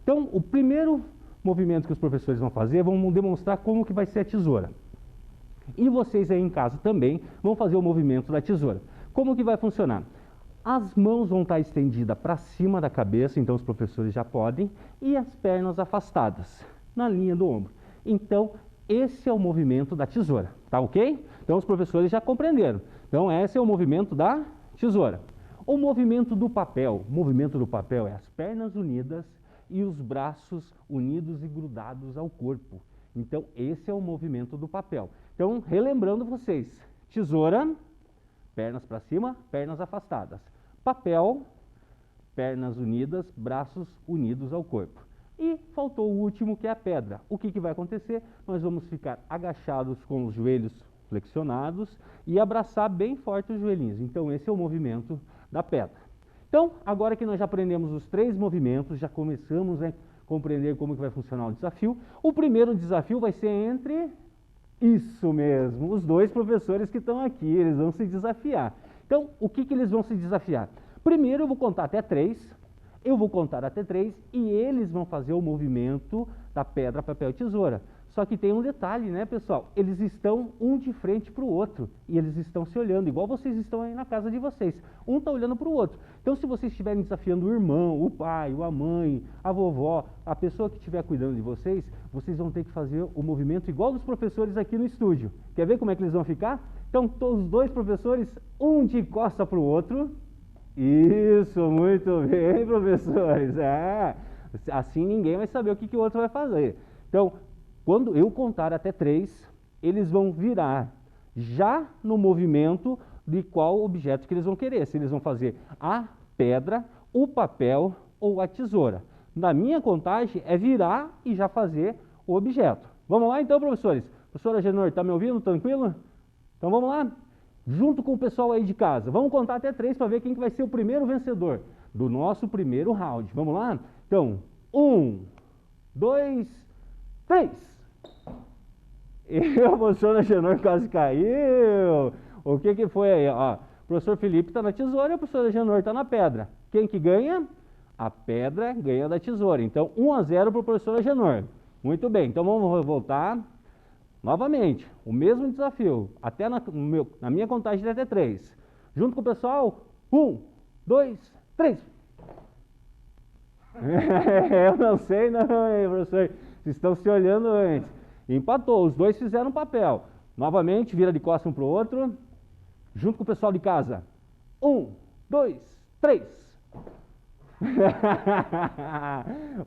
Então, o primeiro movimento que os professores vão fazer, vão demonstrar como que vai ser a tesoura. E vocês aí em casa também vão fazer o movimento da tesoura. Como que vai funcionar? As mãos vão estar estendidas para cima da cabeça, então os professores já podem, e as pernas afastadas, na linha do ombro. Então, esse é o movimento da tesoura, tá ok? Então, os professores já compreenderam. Então, esse é o movimento da tesoura. O movimento do papel é as pernas unidas e os braços unidos e grudados ao corpo. Então, esse é o movimento do papel. Então, relembrando vocês, tesoura, pernas para cima, pernas afastadas. Papel, pernas unidas, braços unidos ao corpo. E faltou o último, que é a pedra. O que vai acontecer? Nós vamos ficar agachados com os joelhos flexionados e abraçar bem forte os joelhinhos. Então, esse é o movimento da pedra. Então, agora que nós já aprendemos os 3 movimentos, já começamos a compreender como que vai funcionar o desafio. O primeiro desafio vai ser entre, isso mesmo, os 2 professores que estão aqui, eles vão se desafiar. Então, o que eles vão se desafiar? Primeiro eu vou contar até 3, e eles vão fazer o movimento da pedra, papel e tesoura. Só que tem um detalhe, né, pessoal? Eles estão um de frente para o outro e eles estão se olhando, igual vocês estão aí na casa de vocês. Um está olhando para o outro. Então, se vocês estiverem desafiando o irmão, o pai, a mãe, a vovó, a pessoa que estiver cuidando de vocês, vocês vão ter que fazer o movimento igual dos professores aqui no estúdio. Quer ver como é que eles vão ficar? Então, os 2 professores, um de costa para o outro. Isso, muito bem, professores. Assim ninguém vai saber o que o outro vai fazer. Então, quando eu contar até 3, eles vão virar já no movimento de qual objeto que eles vão querer. Se eles vão fazer a pedra, o papel ou a tesoura. Na minha contagem é virar e já fazer o objeto. Vamos lá então, professores? Professora Agenor, está me ouvindo? Tranquilo? Então vamos lá? Junto com o pessoal aí de casa. Vamos contar até 3 para ver quem que vai ser o primeiro vencedor do nosso primeiro round. Vamos lá? Então, 1, 2, 3. E a professora Agenor quase caiu. O que foi aí? Ó, o professor Felipe está na tesoura e a professora Agenor está na pedra. Quem que ganha? A pedra ganha da tesoura. Então, 1-0 para o professor Agenor. Muito bem, então vamos voltar novamente. O mesmo desafio, até na minha contagem de até 3. Junto com o pessoal, 1, 2, 3. Eu não sei não, hein, professor. Vocês estão se olhando antes. Empatou, os dois fizeram papel. Novamente, vira de costas um para o outro. Junto com o pessoal de casa. 1, 2, 3.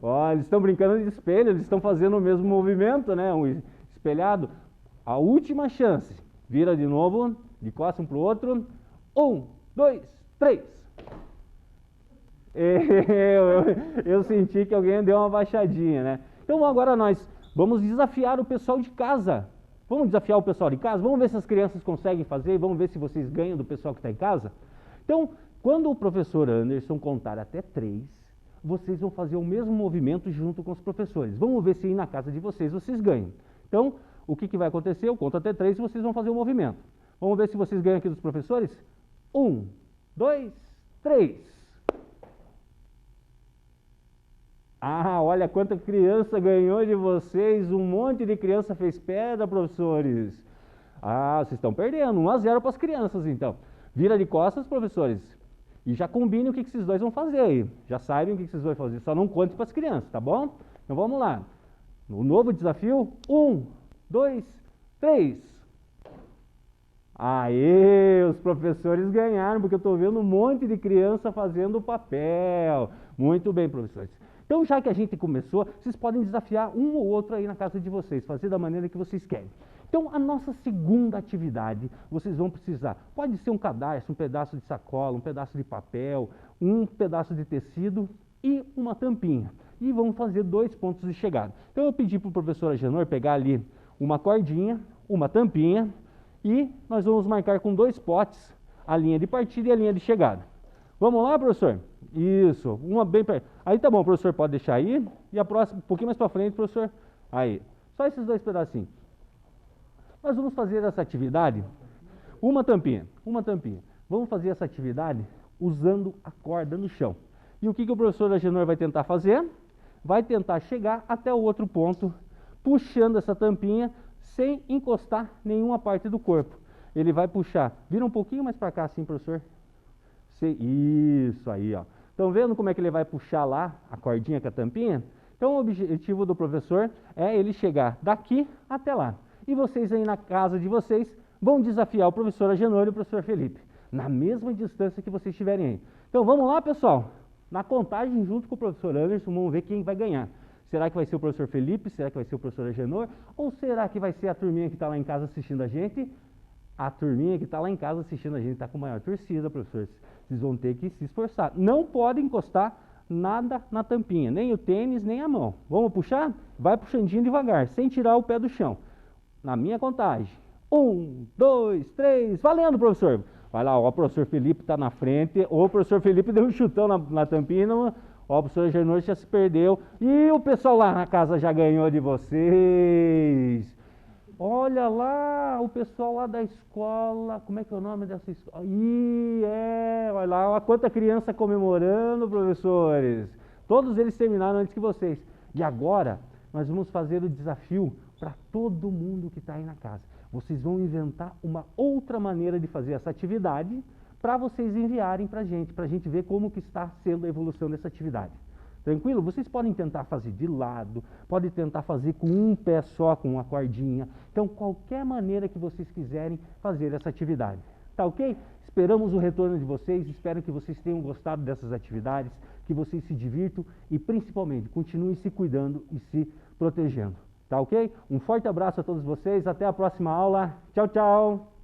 Ó, eles estão brincando de espelho, eles estão fazendo o mesmo movimento, né? Um espelhado. A última chance. Vira de novo, de costas um para o outro. 1, 2, 3. Eu senti que alguém deu uma baixadinha, né? Então agora nós vamos desafiar o pessoal de casa. Vamos desafiar o pessoal de casa? Vamos ver se as crianças conseguem fazer, vamos ver se vocês ganham do pessoal que está em casa? Então, quando o professor Anderson contar até 3, vocês vão fazer o mesmo movimento junto com os professores. Vamos ver se aí na casa de vocês ganham. Então, o que vai acontecer? Eu conto até 3 e vocês vão fazer o movimento. Vamos ver se vocês ganham aqui dos professores? 1, 2, 3. Ah, olha quanta criança ganhou de vocês. Um monte de criança fez pedra, professores. Ah, vocês estão perdendo. 1-0 para as crianças, então. Vira de costas, professores. E já combine o que esses dois vão fazer aí. Já sabem o que vocês vão fazer. Só não conte para as crianças, tá bom? Então vamos lá. O novo desafio. 1, 2, 3. Aê, os professores ganharam, porque eu estou vendo um monte de criança fazendo papel. Muito bem, professores. Então, já que a gente começou, vocês podem desafiar um ou outro aí na casa de vocês, fazer da maneira que vocês querem. Então, a nossa segunda atividade, vocês vão precisar, pode ser um cadarço, um pedaço de sacola, um pedaço de papel, um pedaço de tecido e uma tampinha. E vamos fazer 2 pontos de chegada. Então, eu pedi para o professor Agenor pegar ali uma cordinha, uma tampinha, e nós vamos marcar com 2 potes a linha de partida e a linha de chegada. Vamos lá, professor? Isso, uma bem perto. Aí tá bom, professor, pode deixar aí. E a próxima, um pouquinho mais para frente, professor. Aí, só esses 2 pedacinhos. Nós vamos fazer essa atividade, uma tampinha. Vamos fazer essa atividade usando a corda no chão. E o que o professor Agenor vai tentar fazer? Vai tentar chegar até o outro ponto, puxando essa tampinha sem encostar nenhuma parte do corpo. Ele vai puxar. Vira um pouquinho mais para cá assim, professor. Isso aí, ó. Estão vendo como é que ele vai puxar lá a cordinha com a tampinha? Então o objetivo do professor é ele chegar daqui até lá. E vocês aí na casa de vocês vão desafiar o professor Agenor e o professor Felipe, na mesma distância que vocês estiverem aí. Então vamos lá, pessoal? Na contagem junto com o professor Anderson, vamos ver quem vai ganhar. Será que vai ser o professor Felipe? Será que vai ser o professor Agenor? Ou será que vai ser a turminha que está lá em casa assistindo a gente? A turminha que está lá em casa assistindo a gente está com maior torcida, professores. Vocês vão ter que se esforçar. Não pode encostar nada na tampinha, nem o tênis, nem a mão. Vamos puxar? Vai puxandinho devagar, sem tirar o pé do chão. Na minha contagem. 1, 2, 3, valendo, professor. Vai lá, ó, o professor Felipe está na frente. O professor Felipe deu um chutão na tampinha. Ó, o professor Agenor já se perdeu. E o pessoal lá na casa já ganhou de vocês. Olha lá, o pessoal lá da escola, como é que é o nome dessa escola? Olha lá, olha quanta criança comemorando, professores. Todos eles terminaram antes que vocês. E agora, nós vamos fazer o desafio para todo mundo que está aí na casa. Vocês vão inventar uma outra maneira de fazer essa atividade para vocês enviarem para a gente ver como que está sendo a evolução dessa atividade. Tranquilo? Vocês podem tentar fazer de lado, podem tentar fazer com um pé só, com uma cordinha. Então, qualquer maneira que vocês quiserem fazer essa atividade. Tá ok? Esperamos o retorno de vocês, espero que vocês tenham gostado dessas atividades, que vocês se divirtam e, principalmente, continuem se cuidando e se protegendo. Tá ok? Um forte abraço a todos vocês, até a próxima aula. Tchau, tchau!